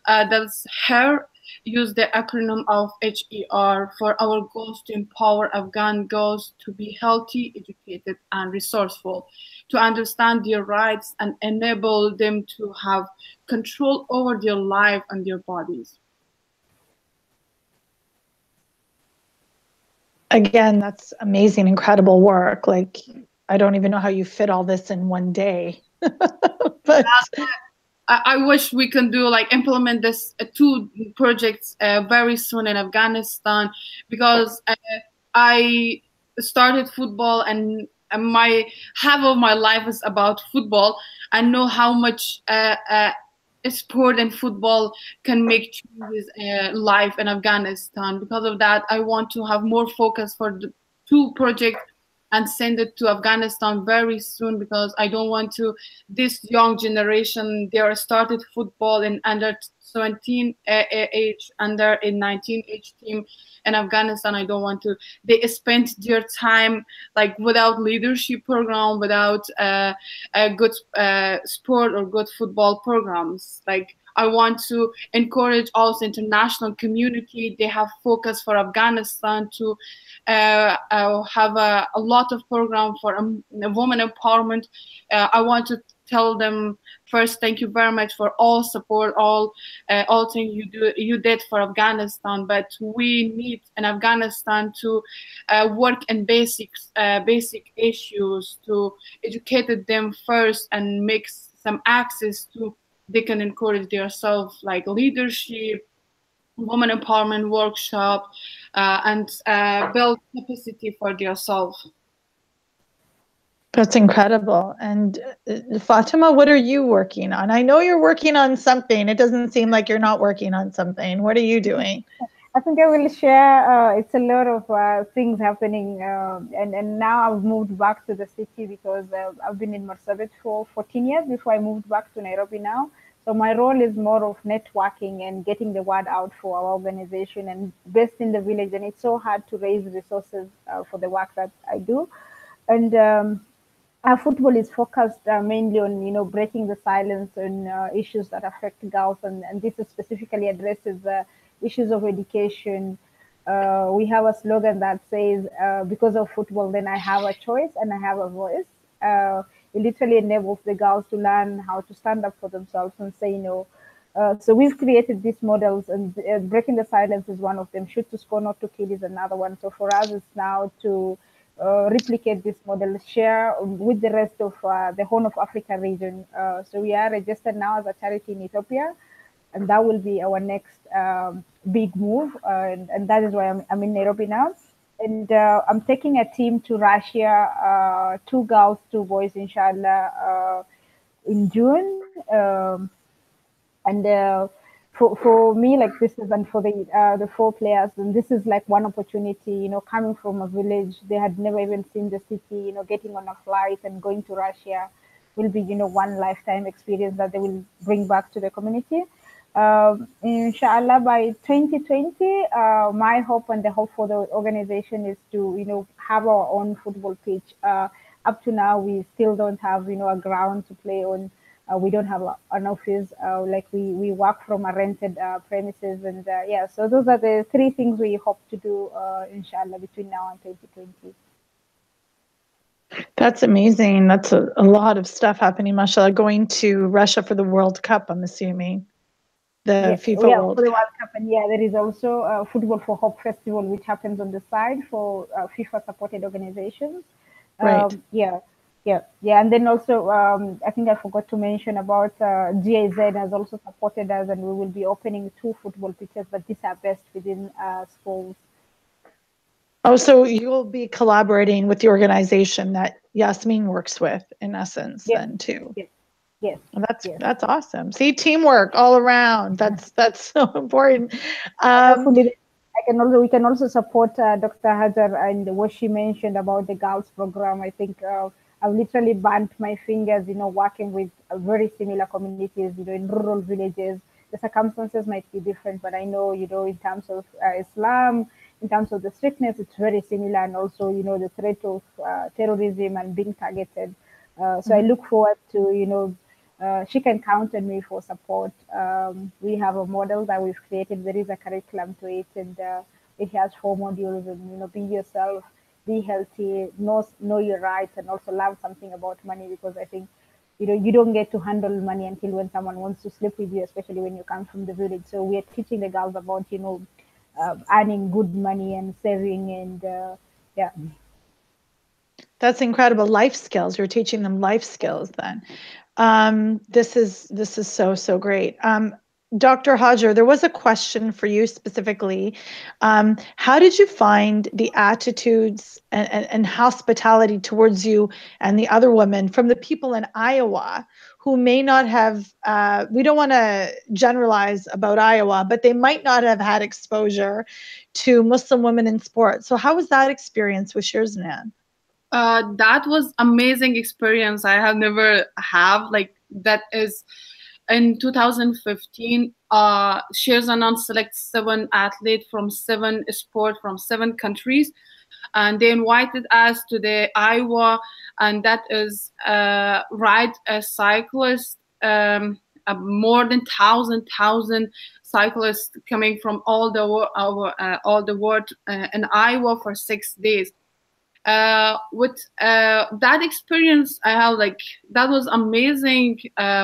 [SPEAKER 4] That's HER, use the acronym of HER for our goals to empower Afghan girls to be healthy, educated, and resourceful, to understand their rights and enable them to have control over their life and their bodies.
[SPEAKER 1] Again, that's amazing, incredible work. Like, I don't even know how you fit all this in one day. But
[SPEAKER 4] I wish we can do like implement this 2 projects very soon in Afghanistan, because I started football, and my half of my life is about football. I know how much sport and football can make changes life in Afghanistan. Because of that, I want to have more focus for the 2 projects and send it to Afghanistan very soon, because I don't want to, this young generation, they are started football in under 17 age, under a 19 age team in Afghanistan. I don't want to, they spent their time like without leadership program, without a good sport or good football programs. Like, I want to encourage also international community. They have focus for Afghanistan to have a lot of program for women empowerment. I want to tell them first, thank you very much for all support, all things you did for Afghanistan. But we need in Afghanistan to work in basic issues, to educate them first and make some access to, they can encourage themselves, like leadership, women empowerment workshop, and build capacity for themselves.
[SPEAKER 1] that's incredible. And Fatima, what are you working on? I know you're working on something. It doesn't seem like you're not working on something. What are you doing?
[SPEAKER 3] I think I will share. It's a lot of things happening, and now I've moved back to the city because I've been in Marsabit for 14 years before I moved back to Nairobi now. So my role is more of networking and getting the word out for our organization, and based in the village. And it's so hard to raise resources for the work that I do. And our football is focused mainly on, breaking the silence on issues that affect girls, and this specifically addresses issues of education. We have a slogan that says, because of football, then I have a choice and I have a voice. It literally enables the girls to learn how to stand up for themselves and say no. So we've created these models, and breaking the silence is one of them. Shoot to score, not to kill is another one. So for us, it's now to replicate this model, share with the rest of the Horn of Africa region. So we are registered now as a charity in Ethiopia, and that will be our next big move. And that is why I'm in Nairobi now. And I'm taking a team to Russia, 2 girls, 2 boys, inshallah, in June. And for me, like this is, and for the four players, and this is like one opportunity, you know, coming from a village, they had never even seen the city, you know, getting on a flight and going to Russia will be, you know, one lifetime experience that they will bring back to the community. Inshallah, by 2020, my hope and the hope for the organization is to, you know, have our own football pitch. Up to now, we still don't have, you know, a ground to play on. We don't have an office. Like we work from a rented premises, and yeah. So those are the three things we hope to do, inshallah, between now and 2020.
[SPEAKER 1] That's amazing. That's a lot of stuff happening, mashallah. Going to Russia for the World Cup, I'm assuming. The FIFA World
[SPEAKER 3] for the
[SPEAKER 1] Cup.
[SPEAKER 3] World Cup. And yeah, there is also a Football for Hope Festival, which happens on the side for FIFA supported organizations.
[SPEAKER 1] Right.
[SPEAKER 3] Yeah. And then also, I think I forgot to mention about GIZ has also supported us, and we will be opening 2 football pitches, but these are best within schools.
[SPEAKER 1] Oh, so you'll be collaborating with the organization that Yasmin works with, in essence, then too.
[SPEAKER 3] Yes.
[SPEAKER 1] Well, that's awesome. See, teamwork all around. That's so important.
[SPEAKER 3] We can also support Dr. Hajar and what she mentioned about the girls program. I think I've literally burnt my fingers, you know, working with very similar communities, you know, in rural villages. The circumstances might be different, but I know, you know, in terms of Islam, in terms of the strictness, it's very similar, and also, you know, the threat of terrorism and being targeted. So I look forward to, you know, she can count on me for support. We have a model that we've created. There is a curriculum to it, and it has 4 modules. And, you know, be yourself, be healthy, know your rights, and also learn something about money, because I think, you know, you don't get to handle money until when someone wants to sleep with you, especially when you come from the village. So we are teaching the girls about, you know, earning good money and saving, and yeah.
[SPEAKER 1] That's incredible. Life skills. You're teaching them life skills then. This is so great. Dr. Hajar, there was a question for you specifically. How did you find the attitudes and hospitality towards you and the other women from the people in Iowa who may not have, we don't want to generalize about Iowa, but they might not have had exposure to Muslim women in sport. So how was that experience with Shirznan?
[SPEAKER 4] That was amazing experience. I have never have like that. Is in 2015, Shirznan selects 7 athletes from 7 sports from 7 countries, and they invited us to the Iowa, and that is ride a cyclist, more than 1,000 cyclists coming from all the world in Iowa for 6 days. With that experience I have, like, that was amazing.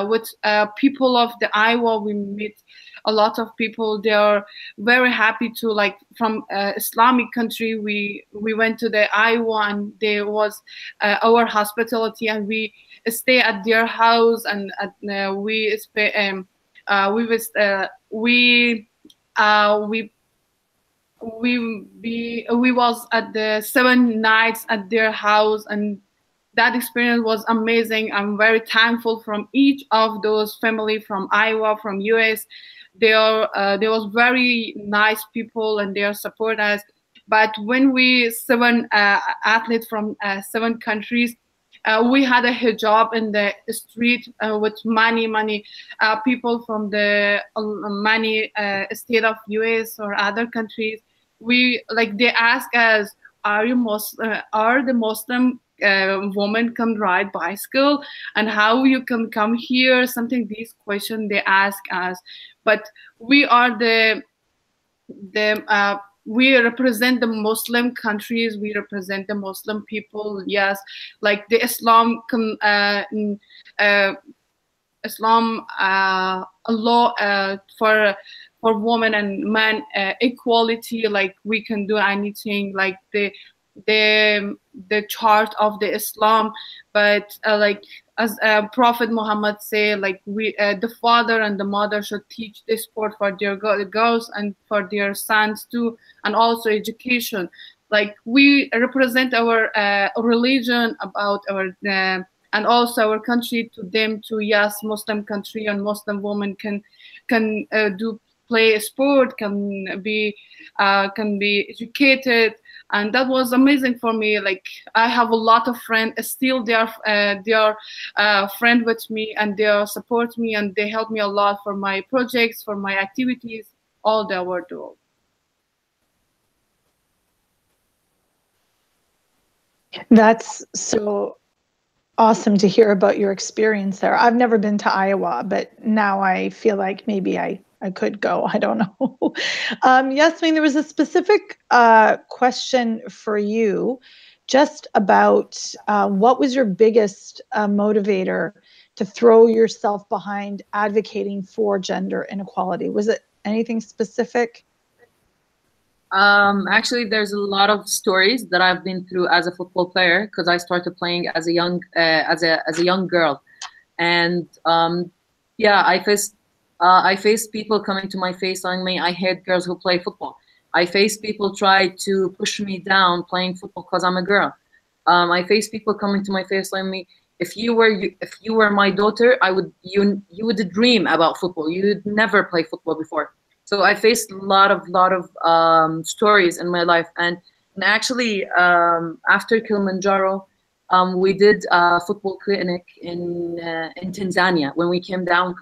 [SPEAKER 4] With people of the Iowa, we meet a lot of people. They are very happy to, like, from Islamic country. We went to the Iowa, and there was our hospitality, and we stay at their house, and we was at the 7 nights at their house, and that experience was amazing. I'm very thankful from each of those family from Iowa, from US. There was very nice people, and they support us. But when we 7 athletes from 7 countries, we had a hijab in the street with many people from the many state of US or other countries. They ask us, are the Muslim women can ride bicycle, and how you can come here? Something, these questions they ask us. But we are we represent the Muslim countries. We represent the Muslim people. Yes, like the Islam law for women and men, equality. Like, we can do anything, like the chart of the Islam. But like, as Prophet Muhammad say, like, the father and the mother should teach this sport for their girls and for their sons too, and also education. Like, we represent our religion, about our and also our country to them too. Yes, Muslim country and Muslim women can can play a sport, can be educated, and that was amazing for me. Like, I have a lot of friends still. They are friend with me, and they support me, and they help me a lot for my projects, for my activities, all the world.
[SPEAKER 1] That's so awesome to hear about your experience there. I've never been to Iowa, but now I feel like maybe I could go. I don't know. Yasmin, there was a specific question for you just about what was your biggest motivator to throw yourself behind advocating for gender inequality? Was it anything specific?
[SPEAKER 5] Actually, there's a lot of stories that I've been through as a football player, because I started playing as a young girl, and yeah, I faced people coming to my face telling me I hate girls who play football. I faced people try to push me down playing football because I'm a girl. I faced people coming to my face telling me, if you were my daughter, you would dream about football. You'd never play football before. So I faced a lot of stories in my life, and actually after Kilimanjaro, we did a football clinic in Tanzania. When we came down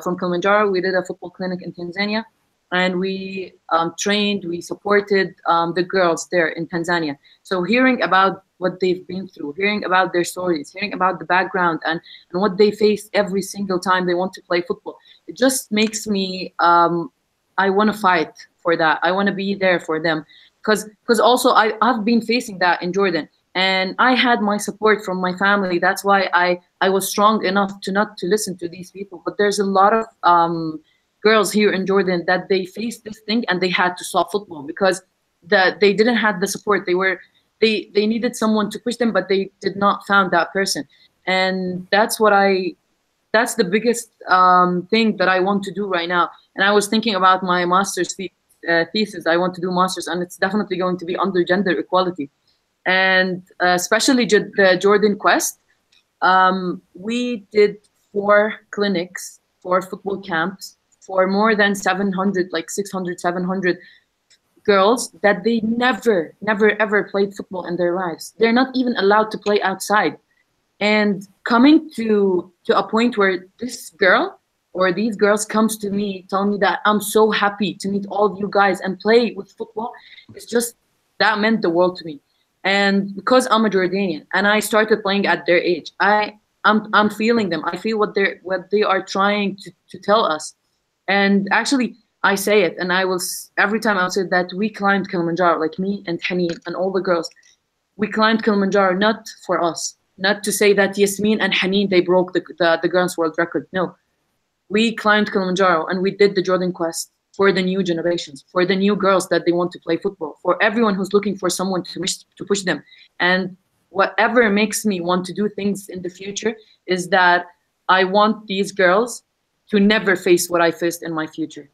[SPEAKER 5] from Kilimanjaro, we did a football clinic in Tanzania, and we trained, we supported the girls there in Tanzania. So hearing about what they've been through, hearing about their stories, hearing about the background and what they face every single time they want to play football, it just makes me I want to fight for that. I want to be there for them, because also I've been facing that in Jordan, and I had my support from my family. That's why I was strong enough to not to listen to these people. But there's a lot of girls here in Jordan that they faced this thing and they had to stop football because they didn't have the support. They needed someone to push them, but they did not found that person. And that's the biggest thing that I want to do right now. And I was thinking about my master's thesis. I want to do master's, and it's definitely going to be under gender equality, and especially the Jordan Quest. We did 4 clinics, 4 football camps for more than 700, like 600, 700 girls that they never ever played football in their lives. They're not even allowed to play outside. And coming to a point where this girl or these girls comes to me, telling me that I'm so happy to meet all of you guys and play with football, it's just, that meant the world to me. And because I'm a Jordanian and I started playing at their age, I'm feeling them. I feel what they are trying to tell us. And actually, I say it, and every time I'll say that we climbed Kilimanjaro, like me and Haneen and all the girls, we climbed Kilimanjaro not for us. Not to say that Yasmin and Haneen, they broke the Guinness World Record. No. We climbed Kilimanjaro and we did the Jordan Quest for the new generations, for the new girls that they want to play football, for everyone who's looking for someone to push them. And whatever makes me want to do things in the future is that I want these girls to never face what I faced in my future,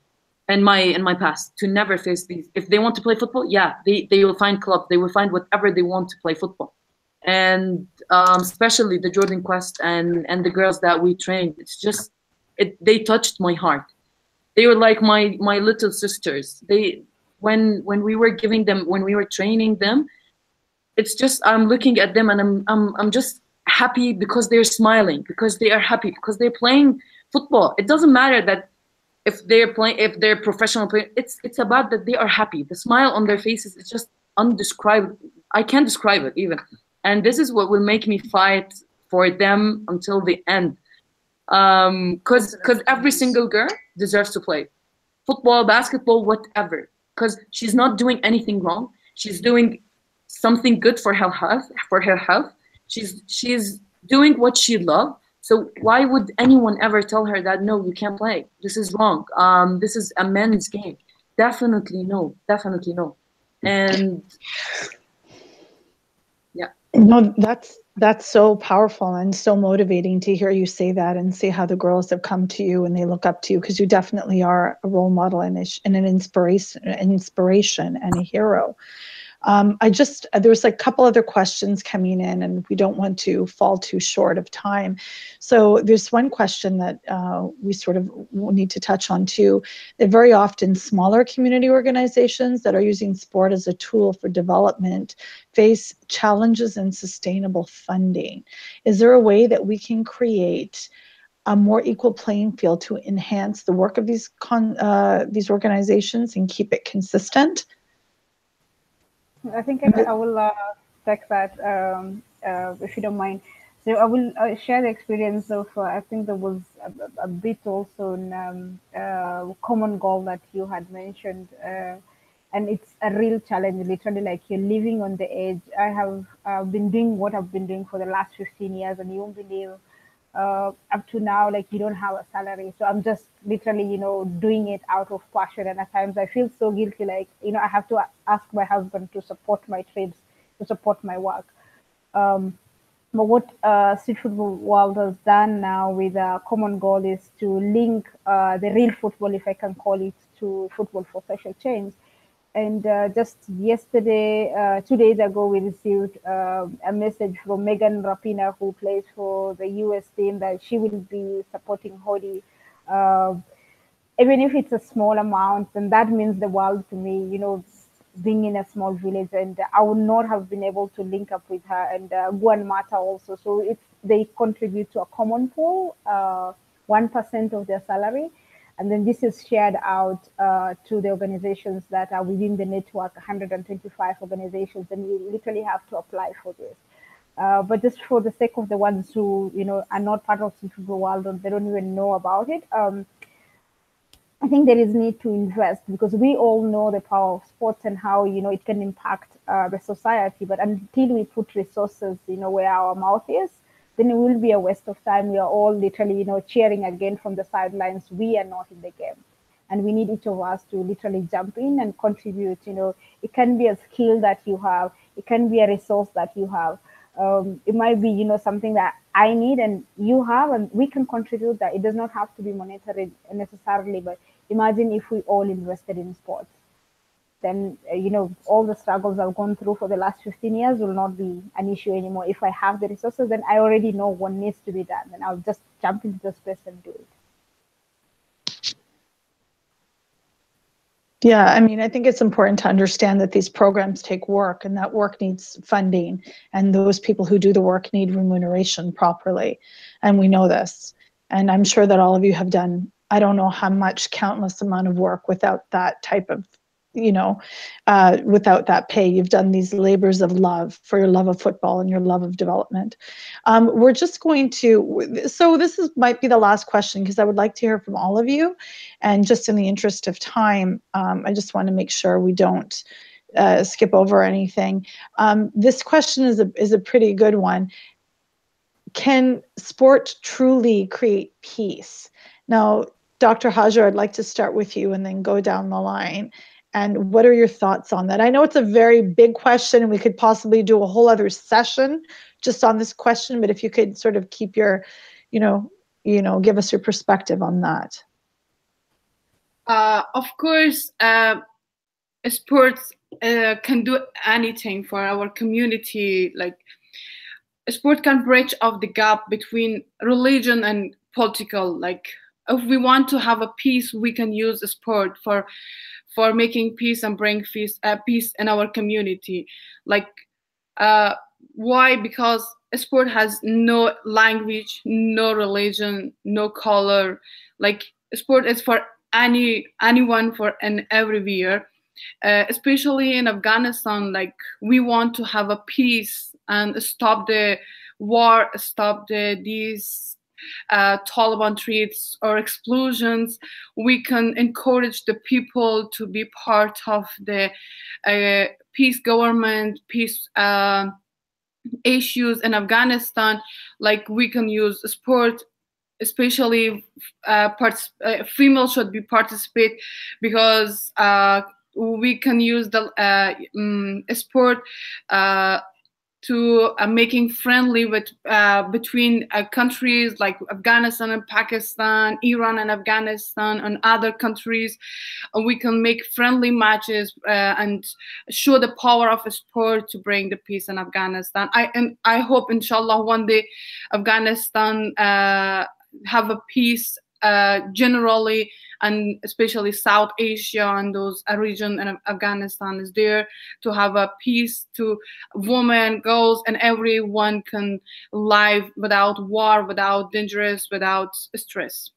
[SPEAKER 5] in my past, to never face these. If they want to play football, yeah, they will find clubs, they will find whatever they want to play football. And especially the Jordan Quest and the girls that we trained, it's just, they touched my heart. They were like my little sisters. When we were training them, it's just, I'm looking at them and I'm just happy because they're smiling, because they are happy, because they're playing football. It doesn't matter that if they're professional players, it's about that they are happy. The smile on their faces is just undescribable. I can't describe it even. And this is what will make me fight for them until the end. Because every single girl deserves to play football, basketball, whatever. Because she's not doing anything wrong. She's doing something good for her health. She's doing what she loves. So why would anyone ever tell her that, no, you can't play? This is wrong. This is a men's game. Definitely no. Definitely no. And yeah.
[SPEAKER 1] No, that's so powerful and so motivating to hear you say that and see how the girls have come to you and they look up to you, because you definitely are a role model and an inspiration and a hero. There was a couple other questions coming in, and we don't want to fall too short of time. So there's one question that we sort of need to touch on too, that very often smaller community organizations that are using sport as a tool for development face challenges in sustainable funding. Is there a way that we can create a more equal playing field to enhance the work of these organizations and keep it consistent?
[SPEAKER 3] I think I will take that if you don't mind. So I will share the experience of, I think there was a bit also in common goal that you had mentioned. And it's a real challenge, literally, like you're living on the edge. I have been doing what I've been doing for the last 15 years, and you won't believe up to now, like you don't have a salary. So I'm just literally, you know, doing it out of passion. And at times I feel so guilty, like, you know, I have to ask my husband to support my trips, to support my work. But what Street Football World has done now with a common goal is to link the real football, if I can call it, to football for social change. And just yesterday, 2 days ago, we received a message from Megan Rapinoe, who plays for the US team, that she will be supporting Hodi. Even if it's a small amount, then that means the world to me, you know, being in a small village. And I would not have been able to link up with her, and Guan Mata also. So they contribute to a common pool, 1% of their salary. And then this is shared out to the organizations that are within the network, 125 organizations, and you literally have to apply for this. But just for the sake of the ones who, you know, are not part of Street Football World, or they don't even know about it, I think there is need to invest, because we all know the power of sports and how, you know, it can impact the society. But until we put resources, you know, where our mouth is, then it will be a waste of time. We are all literally, you know, cheering again from the sidelines. We are not in the game. And we need each of us to literally jump in and contribute. You know, it can be a skill that you have. It can be a resource that you have. It might be, you know, something that I need and you have, and we can contribute that. It does not have to be monetary necessarily, but imagine if we all invested in sports. Then, you know, all the struggles I've gone through for the last 15 years will not be an issue anymore. If I have the resources, then I already know what needs to be done, and I'll just jump into the space and do it.
[SPEAKER 1] Yeah, I mean, I think it's important to understand that these programs take work, and that work needs funding, and those people who do the work need remuneration properly. And we know this. And I'm sure that all of you have done, I don't know how much, countless amount of work without that type of, you know, without that pay. You've done these labors of love for your love of football and your love of development. We're just going to, so this might be the last question, because I would like to hear from all of you. And just in the interest of time, I just want to make sure we don't skip over anything. This question is a pretty good one. Can sport truly create peace? Now, Dr. Hajar, I'd like to start with you and then go down the line. And what are your thoughts on that? I know it's a very big question, and we could possibly do a whole other session just on this question, but if you could sort of keep your, you know, give us your perspective on that.
[SPEAKER 4] Of course, sports can do anything for our community. Like, sport can bridge up the gap between religion and political. Like, if we want to have a peace, we can use sport for making peace and bring peace in our community. Like, why? Because sport has no language, no religion, no color. Like, sport is for anyone, for and everywhere. Especially in Afghanistan, like, we want to have a peace and stop the war, stop these Taliban threats or explosions. We can encourage the people to be part of the peace government, peace issues in Afghanistan. Like, we can use sport, especially females should be participate, because we can use the sport to making friendly with between countries like Afghanistan and Pakistan, Iran and Afghanistan, and other countries. We can make friendly matches and show the power of a sport to bring the peace in Afghanistan. I hope, inshallah, one day Afghanistan have a peace generally, and especially South Asia and those region, and Afghanistan is there to have a peace to women, girls, and everyone can live without war, without dangerous, without stress.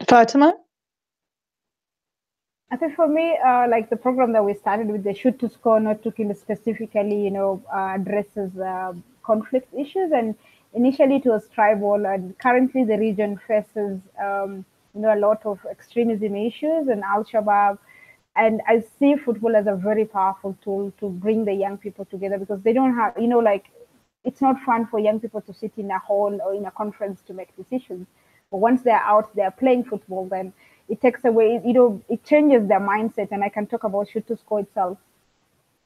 [SPEAKER 1] Fatima?
[SPEAKER 3] I think for me, like the program that we started with, the Shoot to Score Not to Kill, specifically, addresses conflict issues, and initially it was tribal, and currently the region faces a lot of extremism issues and Al-Shabaab. And I see football as a very powerful tool to bring the young people together, because they don't have, it's not fun for young people to sit in a hall or in a conference to make decisions. But once they're out, they're playing football, then it takes away, it changes their mindset. And I can talk about Shoot to Score itself.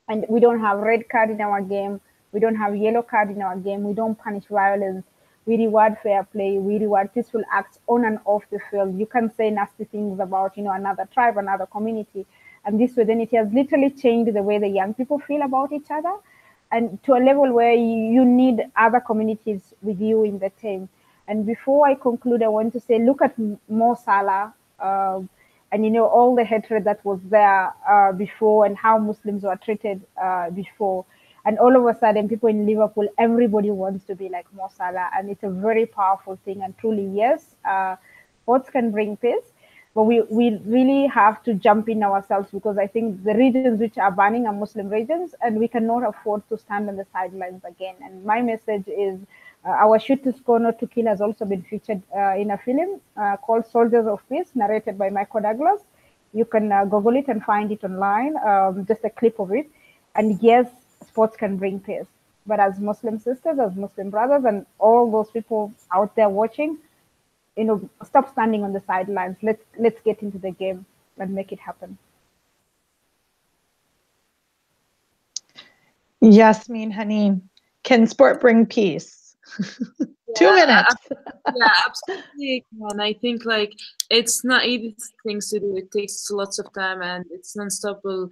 [SPEAKER 3] And we don't have red card in our game. We don't have yellow card in our game. We don't punish violence. We reward fair play. We reward peaceful acts on and off the field. You can say nasty things about, another tribe, another community. And this way, then it has literally changed the way the young people feel about each other, and to a level where you need other communities with you in the team. And before I conclude, I want to say, look at Mo Salah, and all the hatred that was there before, and how Muslims were treated before. And all of a sudden, people in Liverpool, everybody wants to be like Mo Salah, and it's a very powerful thing. And truly, yes, sports can bring peace, but we really have to jump in ourselves, because I think the regions which are burning are Muslim regions, and we cannot afford to stand on the sidelines again. And my message is, our Shoot to Score Not to Kill has also been featured in a film called Soldiers of Peace, narrated by Michael Douglas. You can Google it and find it online, just a clip of it. And yes, sports can bring peace. But as Muslim sisters, as Muslim brothers, and all those people out there watching, stop standing on the sidelines. Let's get into the game and make it happen.
[SPEAKER 1] Yasmin Haneen, can sport bring peace? 2 minutes.
[SPEAKER 2] Yeah, absolutely. And I think it's not easy things to do. It takes lots of time, and it's non-stoppable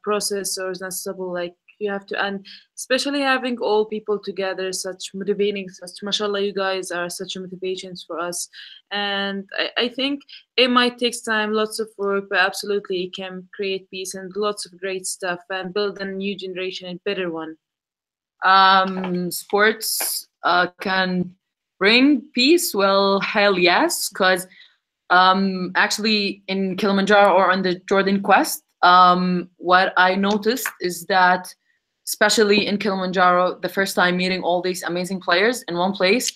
[SPEAKER 2] process, or it's non-stoppable. You have to, and especially having all people together, such motivating, mashallah, you guys are such motivations for us. And I think it might take time, lots of work, but absolutely it can create peace and lots of great stuff and build a new generation, a better one.
[SPEAKER 5] Sports can bring peace. Well, hell yes, because actually in Kilimanjaro or on the Jordan Quest, what I noticed is that, especially in Kilimanjaro, the first time meeting all these amazing players in one place,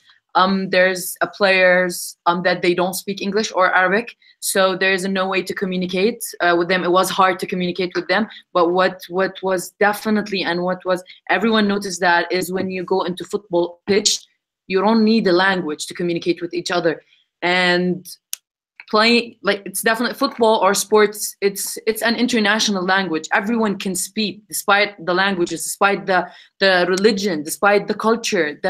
[SPEAKER 5] there's players that they don't speak English or Arabic, so there is no way to communicate with them. It was hard to communicate with them, but what was definitely, and what was everyone noticed, that is when you go into football pitch, you don't need a language to communicate with each other. And playing, it's definitely football or sports, it's an international language. Everyone can speak, despite the languages, despite the religion, despite the culture,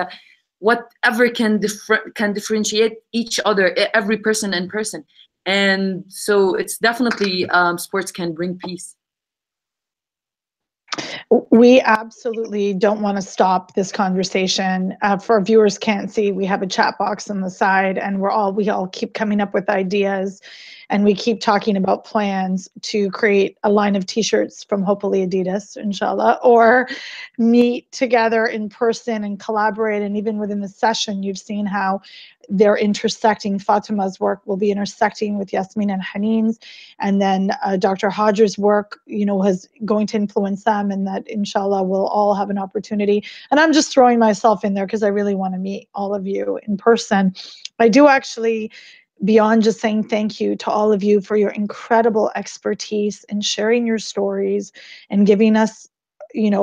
[SPEAKER 5] whatever can differentiate each other, every person in person. And so it's definitely sports can bring peace.
[SPEAKER 1] We absolutely don't want to stop this conversation. For our viewers can't see, we have a chat box on the side, and we all keep coming up with ideas, and we keep talking about plans to create a line of t-shirts from hopefully Adidas, inshallah, or meet together in person and collaborate. And even within the session, you've seen how they're intersecting. Fatima's work will be intersecting with Yasmin and Haneen's, and then Dr. Hajar's work, is going to influence them, and that inshallah we'll all have an opportunity. And I'm just throwing myself in there because I really want to meet all of you in person. I do actually, beyond just saying thank you to all of you for your incredible expertise and sharing your stories and giving us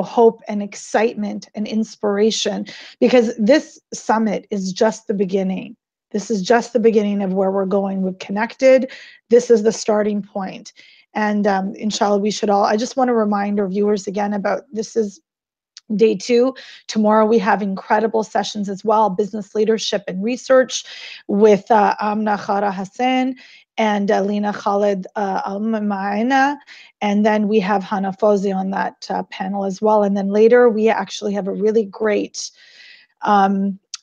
[SPEAKER 1] hope and excitement and inspiration, because this summit is just the beginning. This is just the beginning of where we're going. We've connected. This is the starting point. And inshallah, we should all, I just want to remind our viewers again about, this is day 2. Tomorrow we have incredible sessions as well, business leadership and research with Amna Khara Hassan and Lina Khalid Al-Maina. And then we have Hana Fauzi on that panel as well. And then later we actually have a really great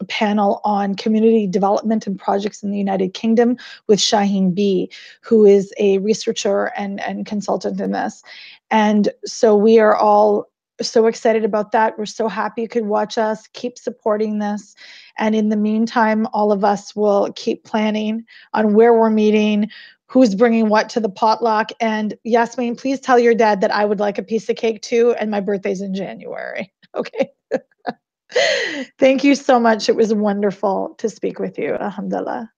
[SPEAKER 1] panel on community development and projects in the United Kingdom with Shaheen B, who is a researcher and consultant in this. And so we are all so excited about that. We're so happy you could watch us. Keep supporting this. And in the meantime, all of us will keep planning on where we're meeting, who's bringing what to the potluck. And Yasmin, please tell your dad that I would like a piece of cake too, and my birthday's in January. Okay. Thank you so much. It was wonderful to speak with you. Alhamdulillah.